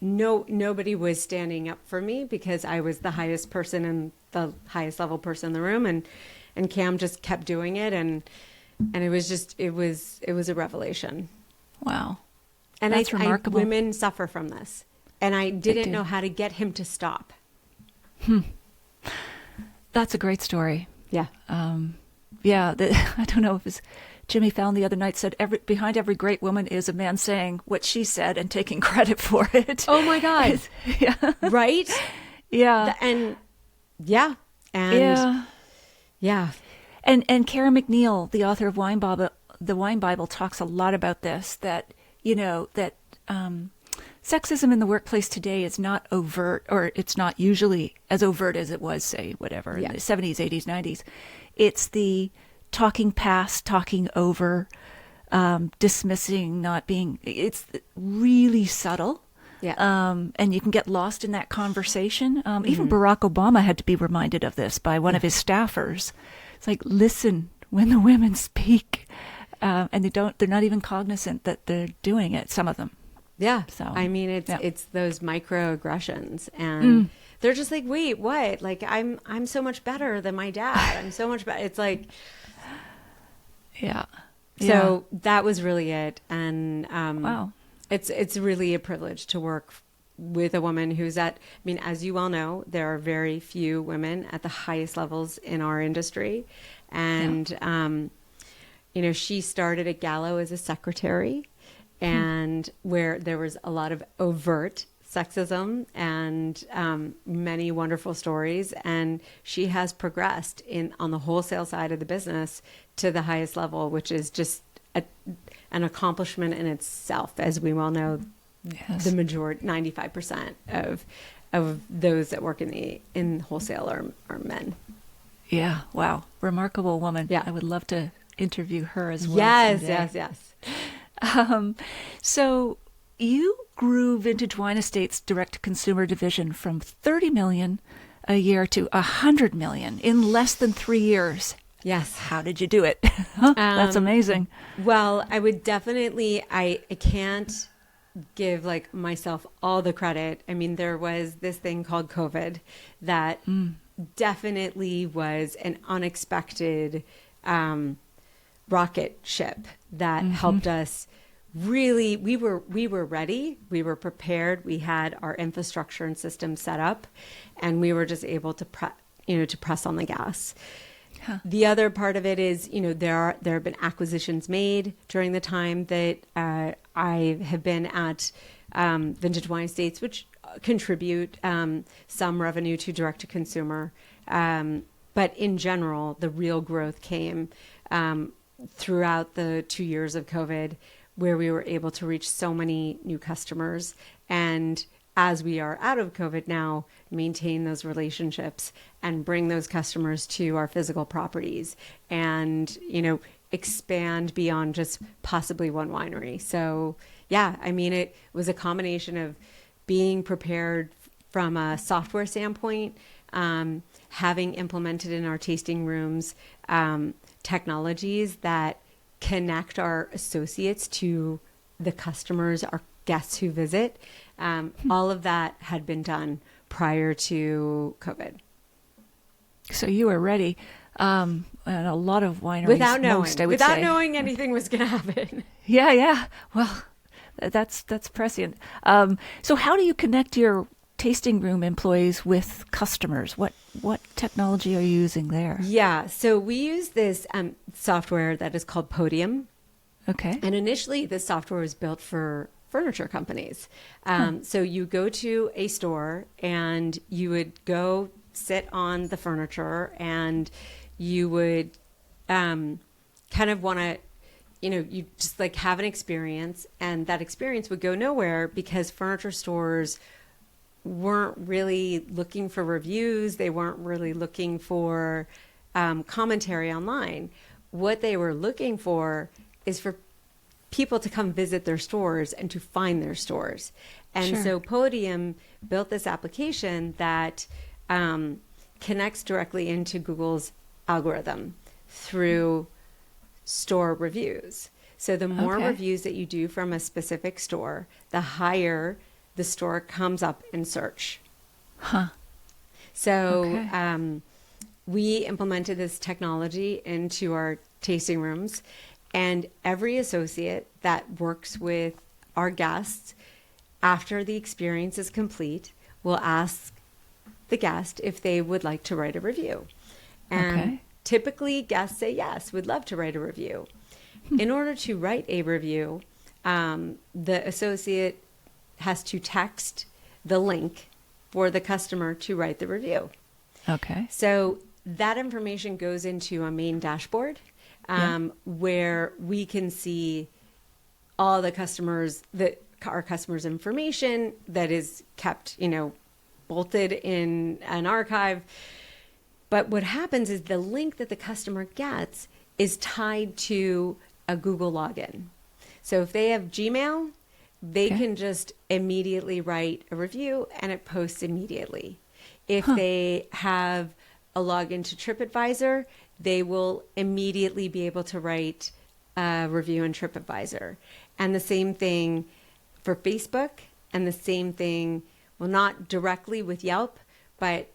nobody was standing up for me because I was the highest person and the highest level person in the room. And Cam just kept doing it. And it was just, it was a revelation. Wow. And That's remarkable. Women suffer from this. And I didn't know how to get him to stop. That's a great story. Yeah. Yeah. I don't know if it's Jimmy Fallon the other night said, behind every great woman is a man saying what she said and taking credit for it. Oh my God. Yeah. Right? Yeah. And yeah. And yeah. And Kara McNeil, the author of The Wine Bible, talks a lot about this, that, sexism in the workplace today is not overt, or it's not usually as overt as it was, say, whatever, in the 70s, 80s, 90s. It's the talking past, talking over, dismissing, not being, it's really subtle. Yeah. And you can get lost in that conversation. Even Barack Obama had to be reminded of this by one of his staffers. It's like, listen when the women speak, and they're not even cognizant that they're doing it, some of them. Yeah. So, I mean, it's those microaggressions, and they're just like, wait, what? Like, I'm so much better than my dad. I'm so much better. It's like, yeah. So that was really it. And, wow. It's really a privilege to work with a woman who's as you well know, there are very few women at the highest levels in our industry. And, she started at Gallo as a secretary, and where there was a lot of overt sexism and many wonderful stories. And she has progressed on the wholesale side of the business to the highest level, which is just an accomplishment in itself. As we well know, the majority, 95% of those that work in wholesale are men. Yeah. Wow. Remarkable woman. Yeah. I would love to interview her as well. Yes. So you grew Vintage Wine Estate's direct-to-consumer division from 30 million a year to 100 million in less than 3 years. Yes. How did you do it? That's amazing. Well, I would definitely, I can't give like myself all the credit. I mean, there was this thing called COVID that definitely was an unexpected rocket ship that helped us. Really, we were ready. We were prepared. We had our infrastructure and systems set up, and we were just able to press on the gas. Huh. The other part of it is, there have been acquisitions made during the time that I have been at Vintage Wine Estates, which contribute some revenue to direct to consumer. But in general, the real growth came throughout the 2 years of COVID, where we were able to reach so many new customers. And as we are out of COVID now, maintain those relationships and bring those customers to our physical properties and, expand beyond just possibly one winery. So yeah, I mean, it was a combination of being prepared from a software standpoint, having implemented in our tasting rooms technologies that connect our associates to the customers, our guests who visit. All of that had been done prior to COVID. So you were ready. And a lot of wineries, without knowing anything was going to happen. Yeah. Well, that's prescient. So how do you connect your tasting room employees with customers? What technology are you using there? Yeah, so we use this software that is called Podium. Okay. And initially, this software was built for furniture companies. So you go to a store and you would go sit on the furniture and you would kind of want to, you just like have an experience, and that experience would go nowhere because furniture stores weren't really looking for reviews. They weren't really looking for commentary online. What they were looking for is for people to come visit their stores and to find their stores. And Sure. so Podium built this application that connects directly into Google's algorithm through store reviews. So the more Okay. reviews that you do from a specific store, the higher the store comes up in search. Huh. So Okay. we implemented this technology into our tasting rooms, and every associate that works with our guests, after the experience is complete, will ask the guest if they would like to write a review. And Okay. typically guests say yes, we'd love to write a review. In order to write a review, the associate has to text the link for the customer to write the review. Okay. So that information goes into a main dashboard where we can see all the our customers' information that is kept, bolted in an archive. But what happens is the link that the customer gets is tied to a Google login. So if they have Gmail, they Okay. can just immediately write a review and it posts immediately. If they have a login to TripAdvisor, they will immediately be able to write a review in TripAdvisor. And the same thing for Facebook, and the same thing, well, not directly with Yelp, but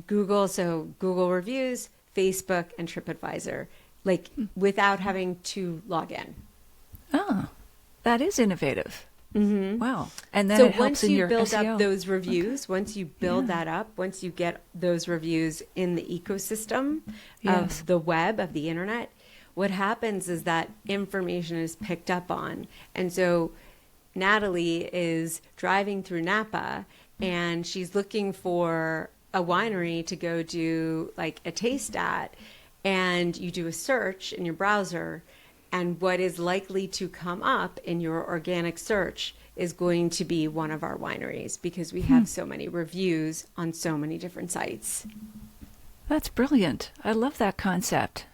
Google. So Google reviews, Facebook, and TripAdvisor, like without having to log in. Oh, that is innovative. Mm-hmm. Wow. And then So it helps once in you your build SEO. up those reviews, Okay. once you build Yeah. that up, once you get those reviews in the ecosystem Yes. of the web, of the internet, what happens is that information is picked up on. And so Natalie is driving through Napa and she's looking for a winery to go do like a taste at, and you do a search in your browser, and what is likely to come up in your organic search is going to be one of our wineries because we have so many reviews on so many different sites. That's brilliant. I love that concept.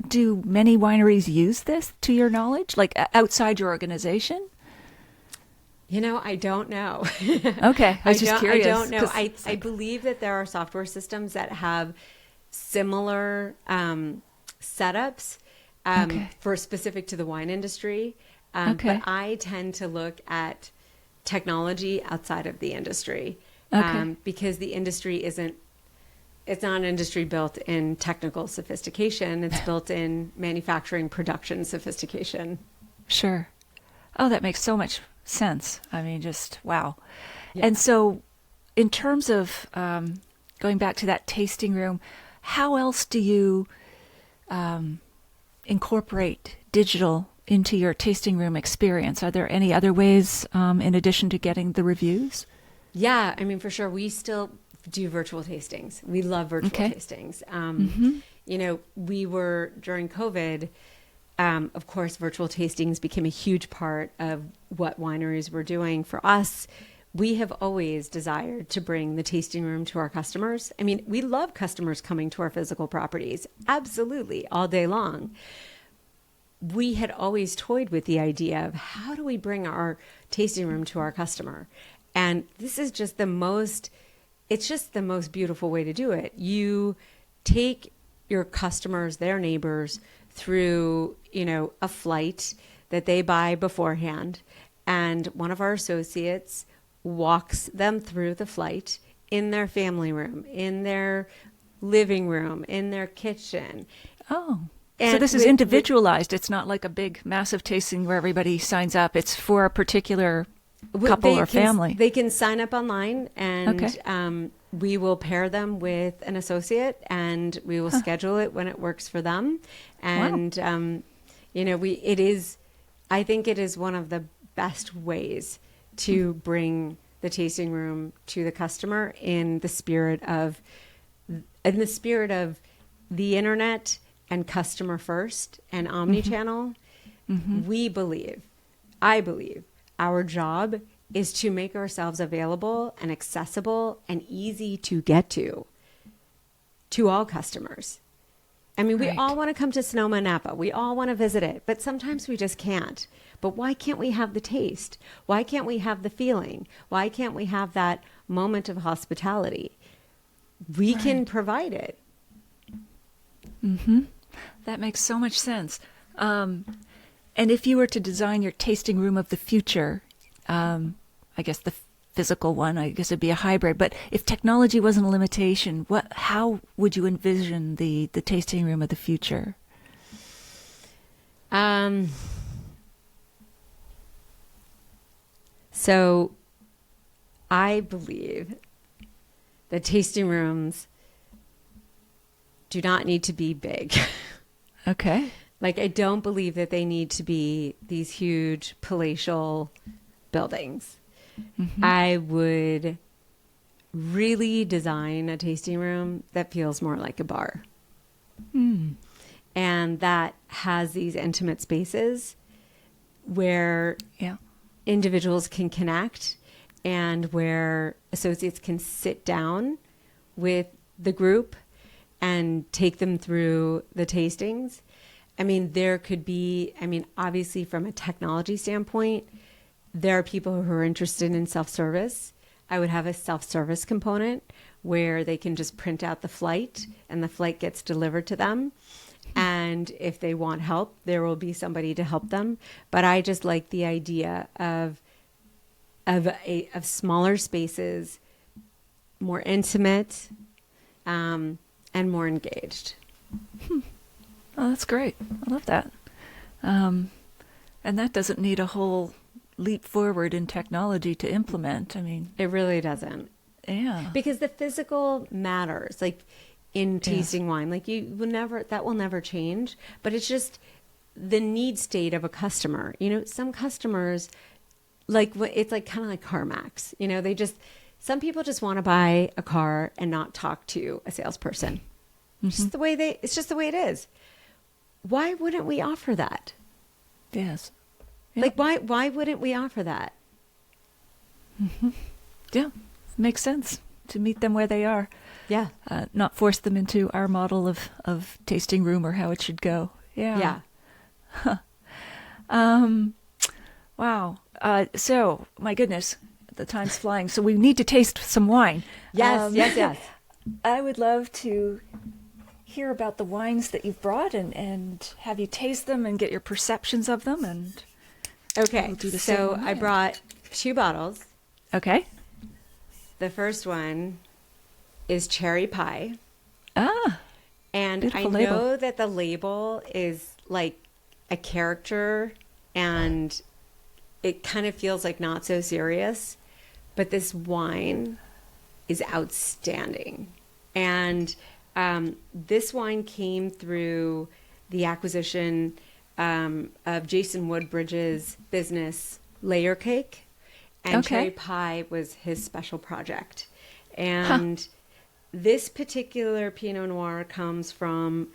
Do many wineries use this, to your knowledge, like outside your organization? I don't know. Okay, I was just curious. I don't know. 'Cause I believe that there are software systems that have similar setups Okay. for specific to the wine industry. Okay. But I tend to look at technology outside of the industry Okay. because the industry it's not an industry built in technical sophistication. It's built in manufacturing production sophistication. Sure. Oh, that makes so much sense. I mean, just wow. Yeah. And so, in terms of going back to that tasting room, how else do you incorporate digital into your tasting room experience? Are there any other ways in addition to getting the reviews? Yeah, I mean, for sure. We still do virtual tastings. We love virtual Okay. tastings. We were during COVID, of course, virtual tastings became a huge part of what wineries were doing. For us, we have always desired to bring the tasting room to our customers. I mean, we love customers coming to our physical properties, absolutely, all day long. We had always toyed with the idea of how do we bring our tasting room to our customer? And this is just it's just the most beautiful way to do it. You take your customers, their neighbors, through, a flight that they buy beforehand. And one of our associates walks them through the flight in their family room, in their living room, in their kitchen. Oh. So And this is with- individualized. It's not like a big, massive tasting where everybody signs up. It's for a particular couple or family. They can sign up online, and Okay. We will pair them with an associate, and we will schedule it when it works for them. And I think it is one of the best ways to bring the tasting room to the customer in the spirit of the internet and customer first and omni-channel. I believe our job is to make ourselves available and accessible and easy to get to all customers. I mean, we all want to come to Sonoma Napa. We all want to visit it, but sometimes we just can't. But why can't we have the taste? Why can't we have the feeling? Why can't we have that moment of hospitality? We can provide it. That makes so much sense. And if you were to design your tasting room of the future, I guess the physical one, I guess it'd be a hybrid. But if technology wasn't a limitation, how would you envision the tasting room of the future? So I believe that tasting rooms do not need to be big. Okay. Like, I don't believe that they need to be these huge palatial buildings. I would really design a tasting room that feels more like a bar. And that has these intimate spaces where individuals can connect and where associates can sit down with the group and take them through the tastings. I mean, there could be, obviously from a technology standpoint, there are people who are interested in self-service. I would have a self-service component where they can just print out the flight and the flight gets delivered to them. And if they want help, there will be somebody to help them. But I just like the idea of smaller spaces, more intimate, and more engaged. Oh, that's great. I love that. And that doesn't need a whole leap forward in technology to implement. I mean, it really doesn't. Yeah. Because the physical matters, like in tasting wine, like that will never change, but it's just the need state of a customer. You know, some customers, it's like kind of like CarMax, some people just want to buy a car and not talk to a salesperson. It's just the way it is. Why wouldn't we offer that? Yes. Yep. Like, why wouldn't we offer that? Yeah, makes sense to meet them where they are. Yeah. Not force them into our model of tasting room or how it should go. Yeah. Yeah. Wow. So, my goodness, the time's flying. So we need to taste some wine. Yes. I would love to hear about the wines that you've brought and have you taste them and get your perceptions of them. And okay, we'll do the so same I brought 2 bottles. Okay. The first one is cherry pie. Ah, and I beautiful label. know that the label is like a character and it kind of feels like not so serious, but this wine is outstanding. And this wine came through the acquisition of Jason Woodbridge's business, Layer Cake, and cherry pie was his special project. And this particular Pinot Noir comes from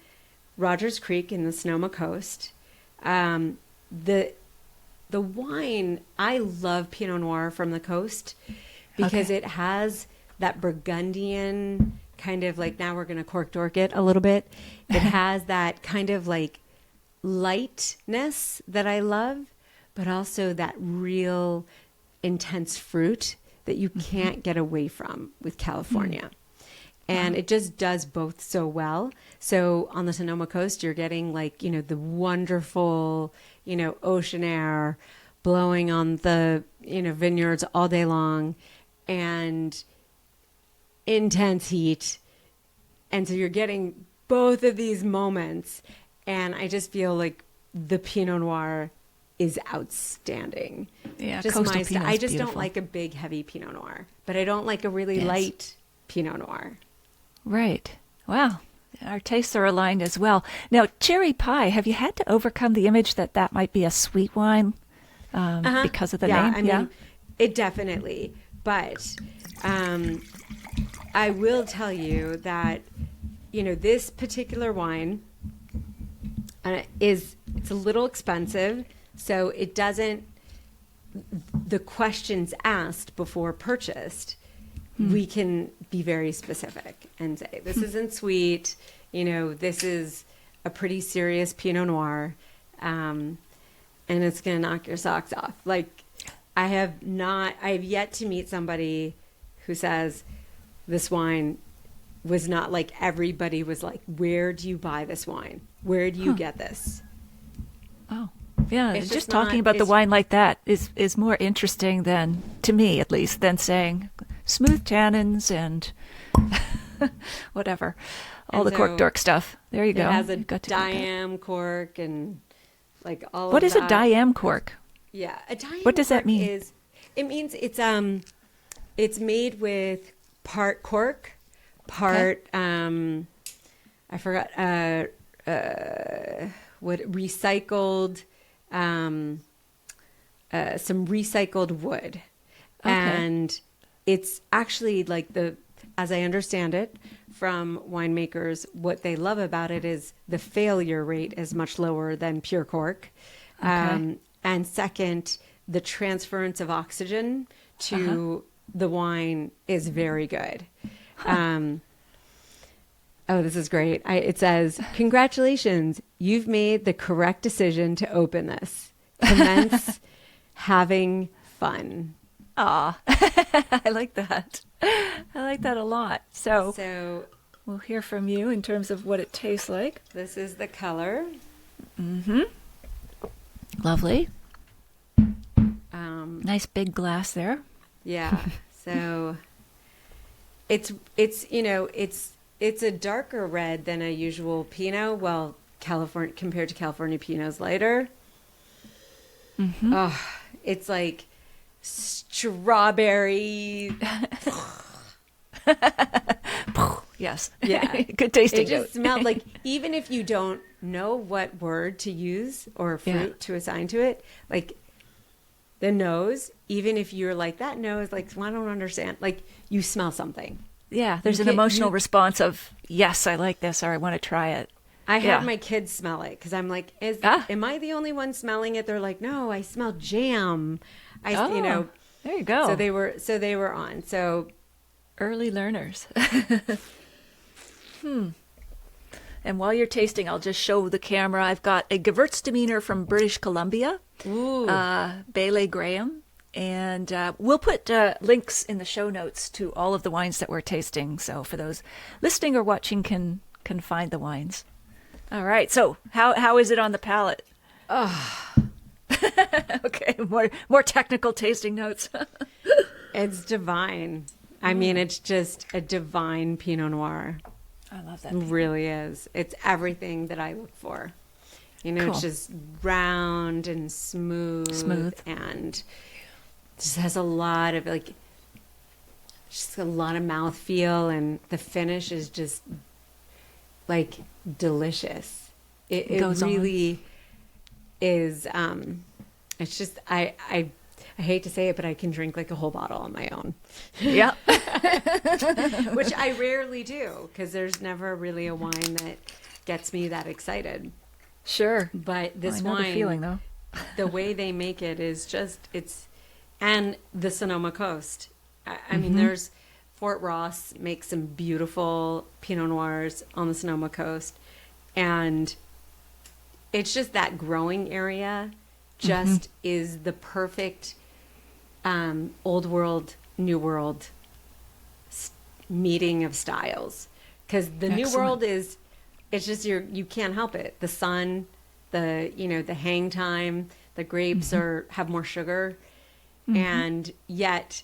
Rogers Creek in the Sonoma Coast. The wine, I love Pinot Noir from the coast because it has that Burgundian kind of like, now we're going to cork dork it a little bit. It has that kind of like lightness that I love, but also that real intense fruit that you can't get away from with California. And it just does both so well. So on the Sonoma Coast, you're getting like, the wonderful, ocean air blowing on the, vineyards all day long and intense heat. And so you're getting both of these moments. And I just feel like the Pinot Noir is outstanding. Yeah, just coastal I Pinot's just beautiful. don't like a big, heavy Pinot Noir. But I don't like a really light Pinot Noir. Right. Wow. Our tastes are aligned as well. Now, cherry pie, have you had to overcome the image that might be a sweet wine because of the name? I mean, it definitely. But I will tell you that, this particular wine it's a little expensive, so it doesn't, the questions asked before purchased, we can be very specific and say, this isn't sweet, this is a pretty serious Pinot Noir, and it's going to knock your socks off. Like, I have yet to meet somebody who says this wine was not like, everybody was like, where do you buy this wine? Where do you get this? Oh, yeah. It's Just talking about the wine like that is more interesting than, to me at least, than saying smooth tannins and whatever. All the cork dork stuff. There you go. It has a diam cork and like all What of is that. a diam cork? Yeah. A diam What does that cork mean? It means it's made with part cork, part I forgot what recycled some recycled wood. Okay. And it's actually like as I understand it from winemakers, what they love about it is the failure rate is much lower than pure cork. Okay. And second, the transference of oxygen to the wine is very good. Oh, this is great. It says, congratulations, you've made the correct decision to open this. Commence having fun. Aw, I like that. I like that a lot. So we'll hear from you in terms of what it tastes like. This is the color. Lovely. Nice big glass there. Yeah. So it's a darker red than a usual Pinot. Well, California compared to California Pinot's lighter. Oh, it's like strawberry. Yes. Yeah. Good tasting. It just smelled like, even if you don't know what word to use or fruit to assign to it, like the nose, even if you're like, that nose, like, well, I don't understand. Like, you smell something. Yeah, there's an emotional response of, yes, I like this, or I want to try it. I had my kids smell it because I'm like, am I the only one smelling it? They're like, no, I smell jam. There you go. So they were on. So early learners. And while you're tasting, I'll just show the camera. I've got a Gewürztraminer from British Columbia, Bailey Graham. And we'll put links in the show notes to all of the wines that we're tasting. So for those listening or watching can find the wines. All right. So how is it on the palate? Oh. Okay. More technical tasting notes. It's divine. I mean, it's just a divine Pinot Noir. I love that. It really is. It's everything that I look for. Cool. It's just round and smooth. And just has a lot of just a lot of mouthfeel, and the finish is just like delicious. It really is. It's just I hate to say it, but I can drink like a whole bottle on my own. Yeah, which I rarely do because there's never really a wine that gets me that excited. Sure, but this I know wine, the feeling though, the way they make it is just and the Sonoma Coast. I mean, there's Fort Ross makes some beautiful Pinot Noirs on the Sonoma Coast. And it's just that growing area just is the perfect old world, new world meeting of styles. Because the new world it's just you can't help it. The sun, the hang time, the grapes have more sugar. And yet,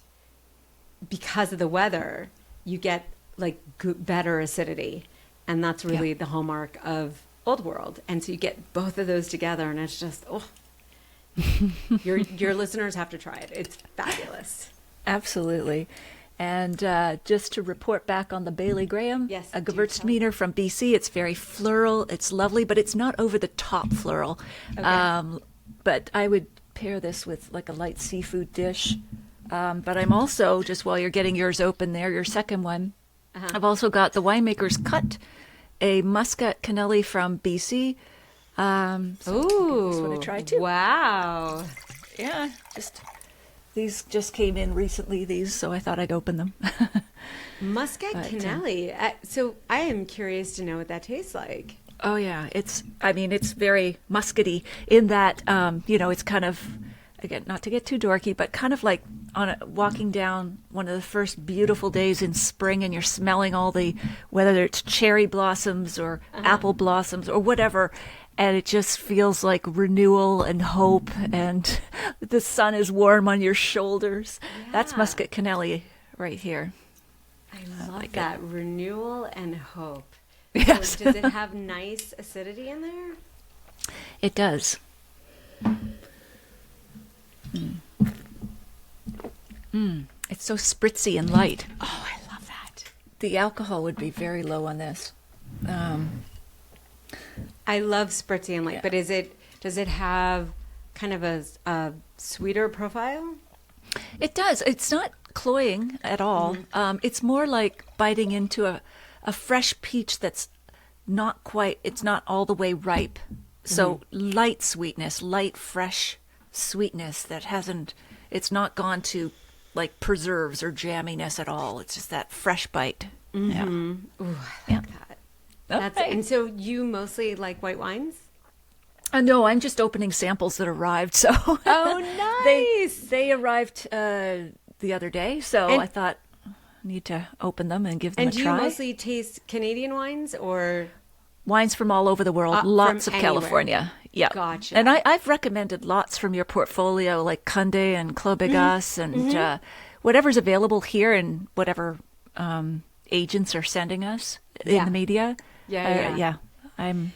because of the weather, you get like better acidity, and that's really the hallmark of Old World. And so you get both of those together, and it's just your listeners have to try it. It's fabulous. Absolutely. And just to report back on the Bailey Graham, yes, a Gewürztraminer from BC. It's very floral. It's lovely, but it's not over the top floral. Okay. But I would pair this with like a light seafood dish But I'm also, just while you're getting yours open there, your second one, I've also got the winemaker's cut, a Muscat Canelli from BC. So this one I tried too. Wow. Yeah, these just came in recently, so I thought I'd open them. Muscat Canelli. So I am curious to know what that tastes like. Oh yeah, it's very muscety in that, it's kind of, again, not to get too dorky, but kind of like walking down one of the first beautiful days in spring, and you're smelling whether it's cherry blossoms or apple blossoms or whatever, and it just feels like renewal and hope, and the sun is warm on your shoulders. Yeah. That's Muscat Canelli right here. I love that. Renewal and hope. Yes. So does it have nice acidity in there? It does. It's so spritzy and light. Oh, I love that. The alcohol would be very low on this. I love spritzy and light, but does it have kind of a sweeter profile? It does. It's not cloying at all. It's more like biting into a fresh peach that's not all the way ripe. So light sweetness, light, fresh sweetness it's not gone to like preserves or jamminess at all. It's just that fresh bite. Yeah. Ooh, I like that. Okay. And so you mostly like white wines? No, I'm just opening samples that arrived. So oh, nice. They arrived the other day, so I thought I need to open them and give them a try. And do you mostly taste Canadian wines or wines from all over the world? Lots of anywhere. California. Yeah. Gotcha. And I've recommended lots from your portfolio, like Conde and Clos Begas and whatever's available here and whatever agents are sending us in the media. Yeah. I'm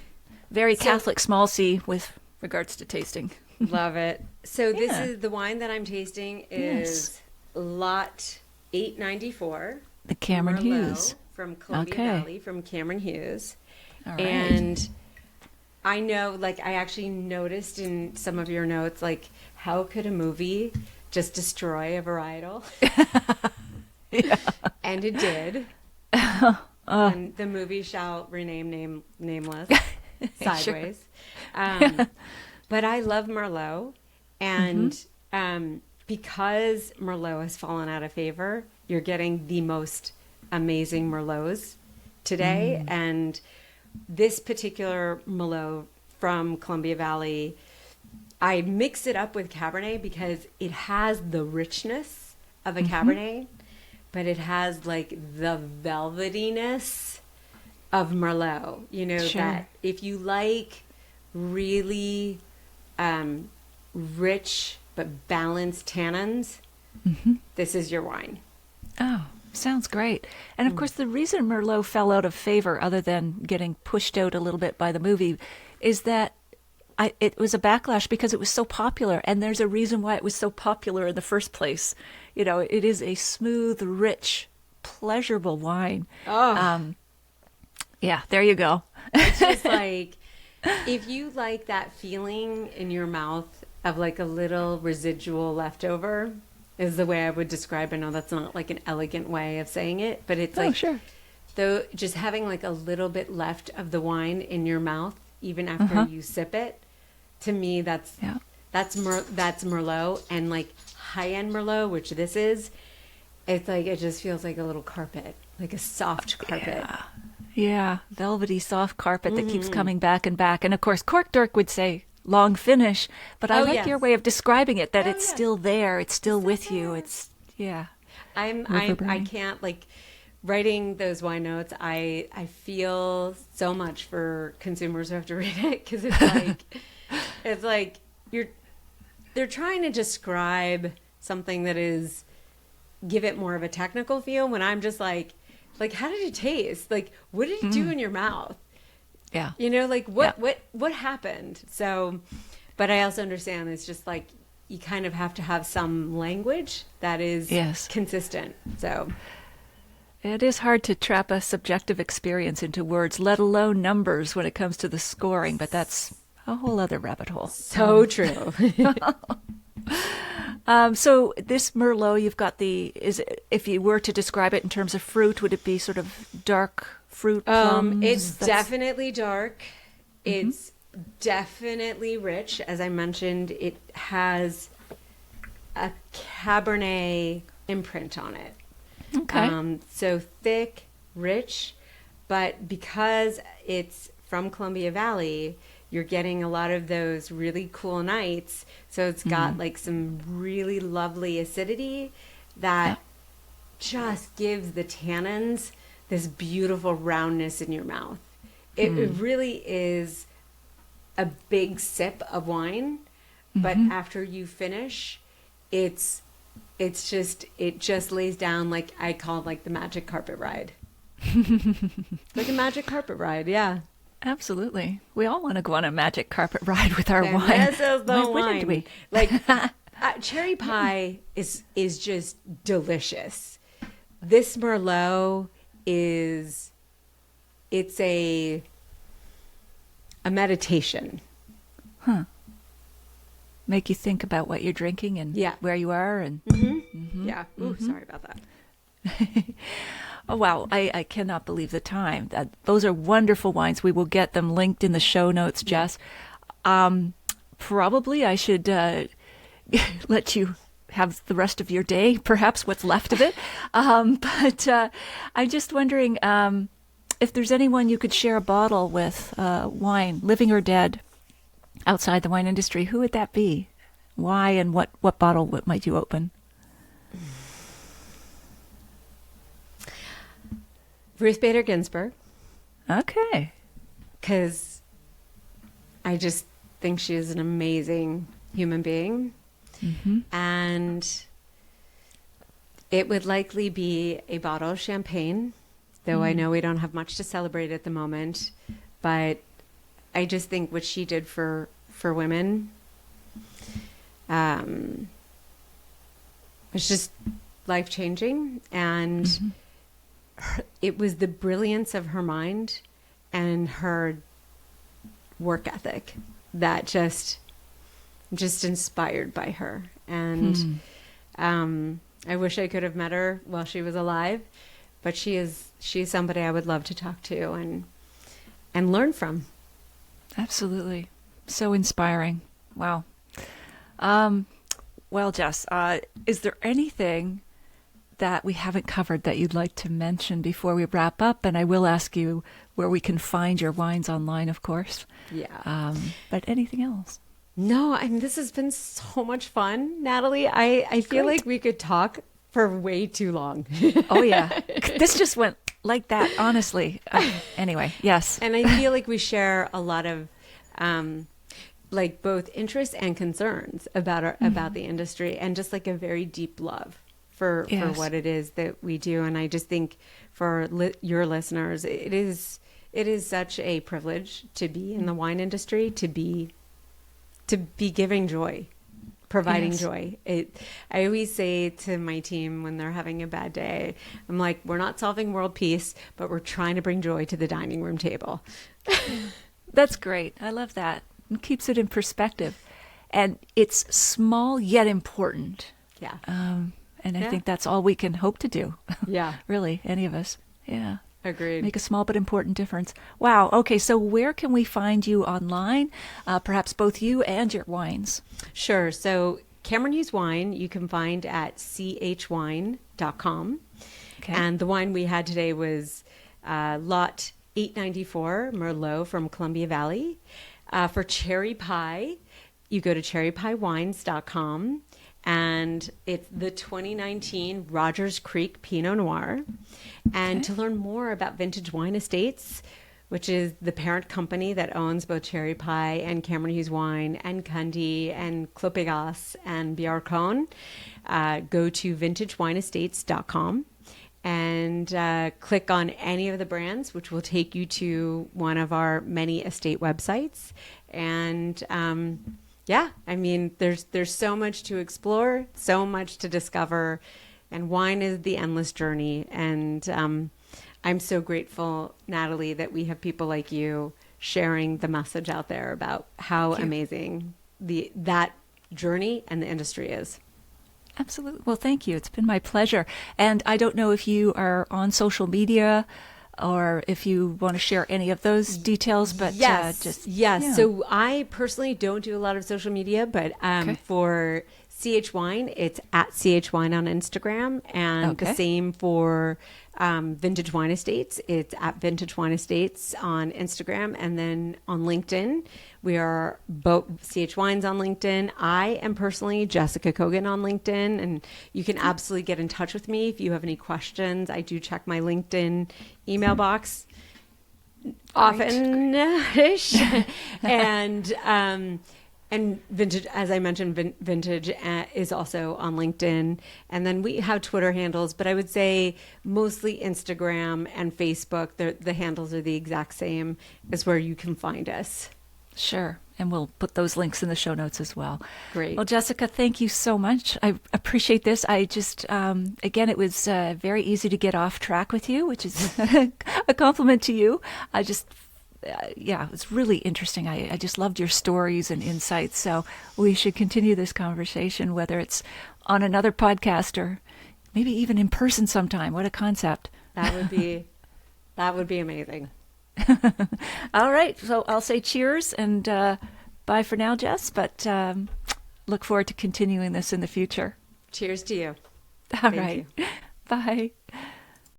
very Catholic small C with regards to tasting. Love it. So this is the wine that I'm tasting is Lot 894. The Cameron Merlot Hughes. From Columbia Valley from Cameron Hughes. All right. And I know, like, I actually noticed in some of your notes, like, how could a movie just destroy a varietal? And it did. And the movie shall rename nameless. Sideways. But I love Merlot. And because Merlot has fallen out of favor, you're getting the most amazing Merlots today. And this particular Merlot from Columbia Valley, I mix it up with Cabernet because it has the richness of a Cabernet, but it has like the velvetiness of Merlot. You know, that if you like really rich but balanced tannins, this is your wine. Oh, sounds great. And of course, the reason Merlot fell out of favor, other than getting pushed out a little bit by the movie, is that it was a backlash because it was so popular. And there's a reason why it was so popular in the first place. You know, it is a smooth, rich, pleasurable wine. Oh. Yeah, there you go. It's just like, if you like that feeling in your mouth of like a little residual leftover, is the way I would describe it. I know that's not like an elegant way of saying it, but it's like, though, just having like a little bit left of the wine in your mouth, even after you sip it, to me, that's Merlot. And like high-end Merlot, which this is, it's like, it just feels like a little carpet, like a soft carpet. Yeah, velvety soft carpet that keeps coming back and back. And of course, Cork Dork would say long finish, but I like your way of describing it, that it's still there, it's still with you. It's I can't, like, writing those wine notes, I feel so much for consumers who have to read it, because it's like they're trying to describe something that is, give it more of a technical feel, when I'm just like, how did it taste? Like, what did it do in your mouth? Yeah. You know, like what happened? So, but I also understand it's just like, you kind of have to have some language that is consistent. So it is hard to trap a subjective experience into words, let alone numbers, when it comes to the scoring, but that's a whole other rabbit hole. So true. So this Merlot, you've got if you were to describe it in terms of fruit, would it be sort of dark fruit plums? It's definitely dark. It's definitely rich. As I mentioned, it has a Cabernet imprint on it. Okay. So thick, rich, but because it's from Columbia Valley, you're getting a lot of those really cool nights. So it's got like some really lovely acidity that just gives the tannins this beautiful roundness in your mouth. It really is a big sip of wine, but after you finish, it just lays down, like I call, like the magic carpet ride. Like a magic carpet ride, yeah. Absolutely. We all want to go on a magic carpet ride with our wine. This is the Why wine. wouldn't we? Like cherry pie is just delicious. This Merlot it's a meditation. Make you think about what you're drinking and where you are and Yeah. Ooh, sorry about that. Oh, wow. I cannot believe the time. Those are wonderful wines. We will get them linked in the show notes, Jess. Probably I should let you have the rest of your day, perhaps what's left of it. But I'm just wondering if there's anyone you could share a bottle with, wine, living or dead, outside the wine industry, who would that be? Why, and what bottle might you open? Ruth Bader Ginsburg. Okay. Because I just think she is an amazing human being. And it would likely be a bottle of champagne, though I know we don't have much to celebrate at the moment. But I just think what she did for women was just life-changing. And it was the brilliance of her mind and her work ethic that just inspired by her. And I wish I could have met her while she was alive, but she's somebody I would love to talk to and learn from. Absolutely. So inspiring. Wow. Well, Jess, is there anything that we haven't covered that you'd like to mention before we wrap up? And I will ask you where we can find your wines online, of course. Yeah. But anything else? No, I mean, this has been so much fun, Natalie. I feel like we could talk for way too long. Oh, yeah. This just went like that, honestly. Anyway, yes. And I feel like we share a lot of like both interests and concerns about the industry, and just like a very deep love for what it is that we do. And I just think for your listeners, it is such a privilege to be in the wine industry, to be giving joy, providing joy. I always say to my team when they're having a bad day, I'm like, we're not solving world peace, but we're trying to bring joy to the dining room table. That's great. I love that. It keeps it in perspective. And it's small yet important. Yeah. And I think that's all we can hope to do. Yeah. Really, any of us. Yeah. Agreed. Make a small but important difference. Wow. Okay, so where can we find you online? Perhaps both you and your wines. Sure. So Cameron Hughes Wine you can find at chwine.com. Okay. And the wine we had today was lot 894 Merlot from Columbia Valley. For cherry pie, you go to cherrypiewines.com. And it's the 2019 Rogers Creek Pinot Noir. And to learn more about Vintage Wine Estates, which is the parent company that owns both Cherry Pie and Cameron Hughes Wine and Cundy and Clopegas and Biarcon, go to vintagewineestates.com and click on any of the brands, which will take you to one of our many estate websites. And yeah, I mean, there's so much to explore, so much to discover, and wine is the endless journey. And I'm so grateful, Natalie, that we have people like you sharing the message out there about how amazing that journey and the industry is. Absolutely. Well, thank you. It's been my pleasure. And I don't know if you are on social media or if you want to share any of those details, but Yes. yeah. So I personally don't do a lot of social media, but Okay. for CH Wine, it's at CH Wine on Instagram, and the Okay. same for Vintage Wine Estates. It's at Vintage Wine Estates on Instagram, and then on LinkedIn, we are both CH Wines on LinkedIn. I am personally Jessica Kogan on LinkedIn, and you can absolutely get in touch with me if you have any questions. I do check my LinkedIn email box often-ish. And Vintage, as I mentioned, Vintage is also on LinkedIn. And then we have Twitter handles, but I would say mostly Instagram and Facebook. The handles are the exact same as where you can find us. Sure. And we'll put those links in the show notes as well. Great. Well, Jessica, thank you so much. I appreciate this. I just, again, it was very easy to get off track with you, which is a compliment to you. I just, yeah, it was really interesting. I just loved your stories and insights. So we should continue this conversation, whether it's on another podcast or maybe even in person sometime. What a concept. That would be amazing. All right. So I'll say cheers and bye for now, Jess, but look forward to continuing this in the future. Cheers to you. All Thank right. you. Bye.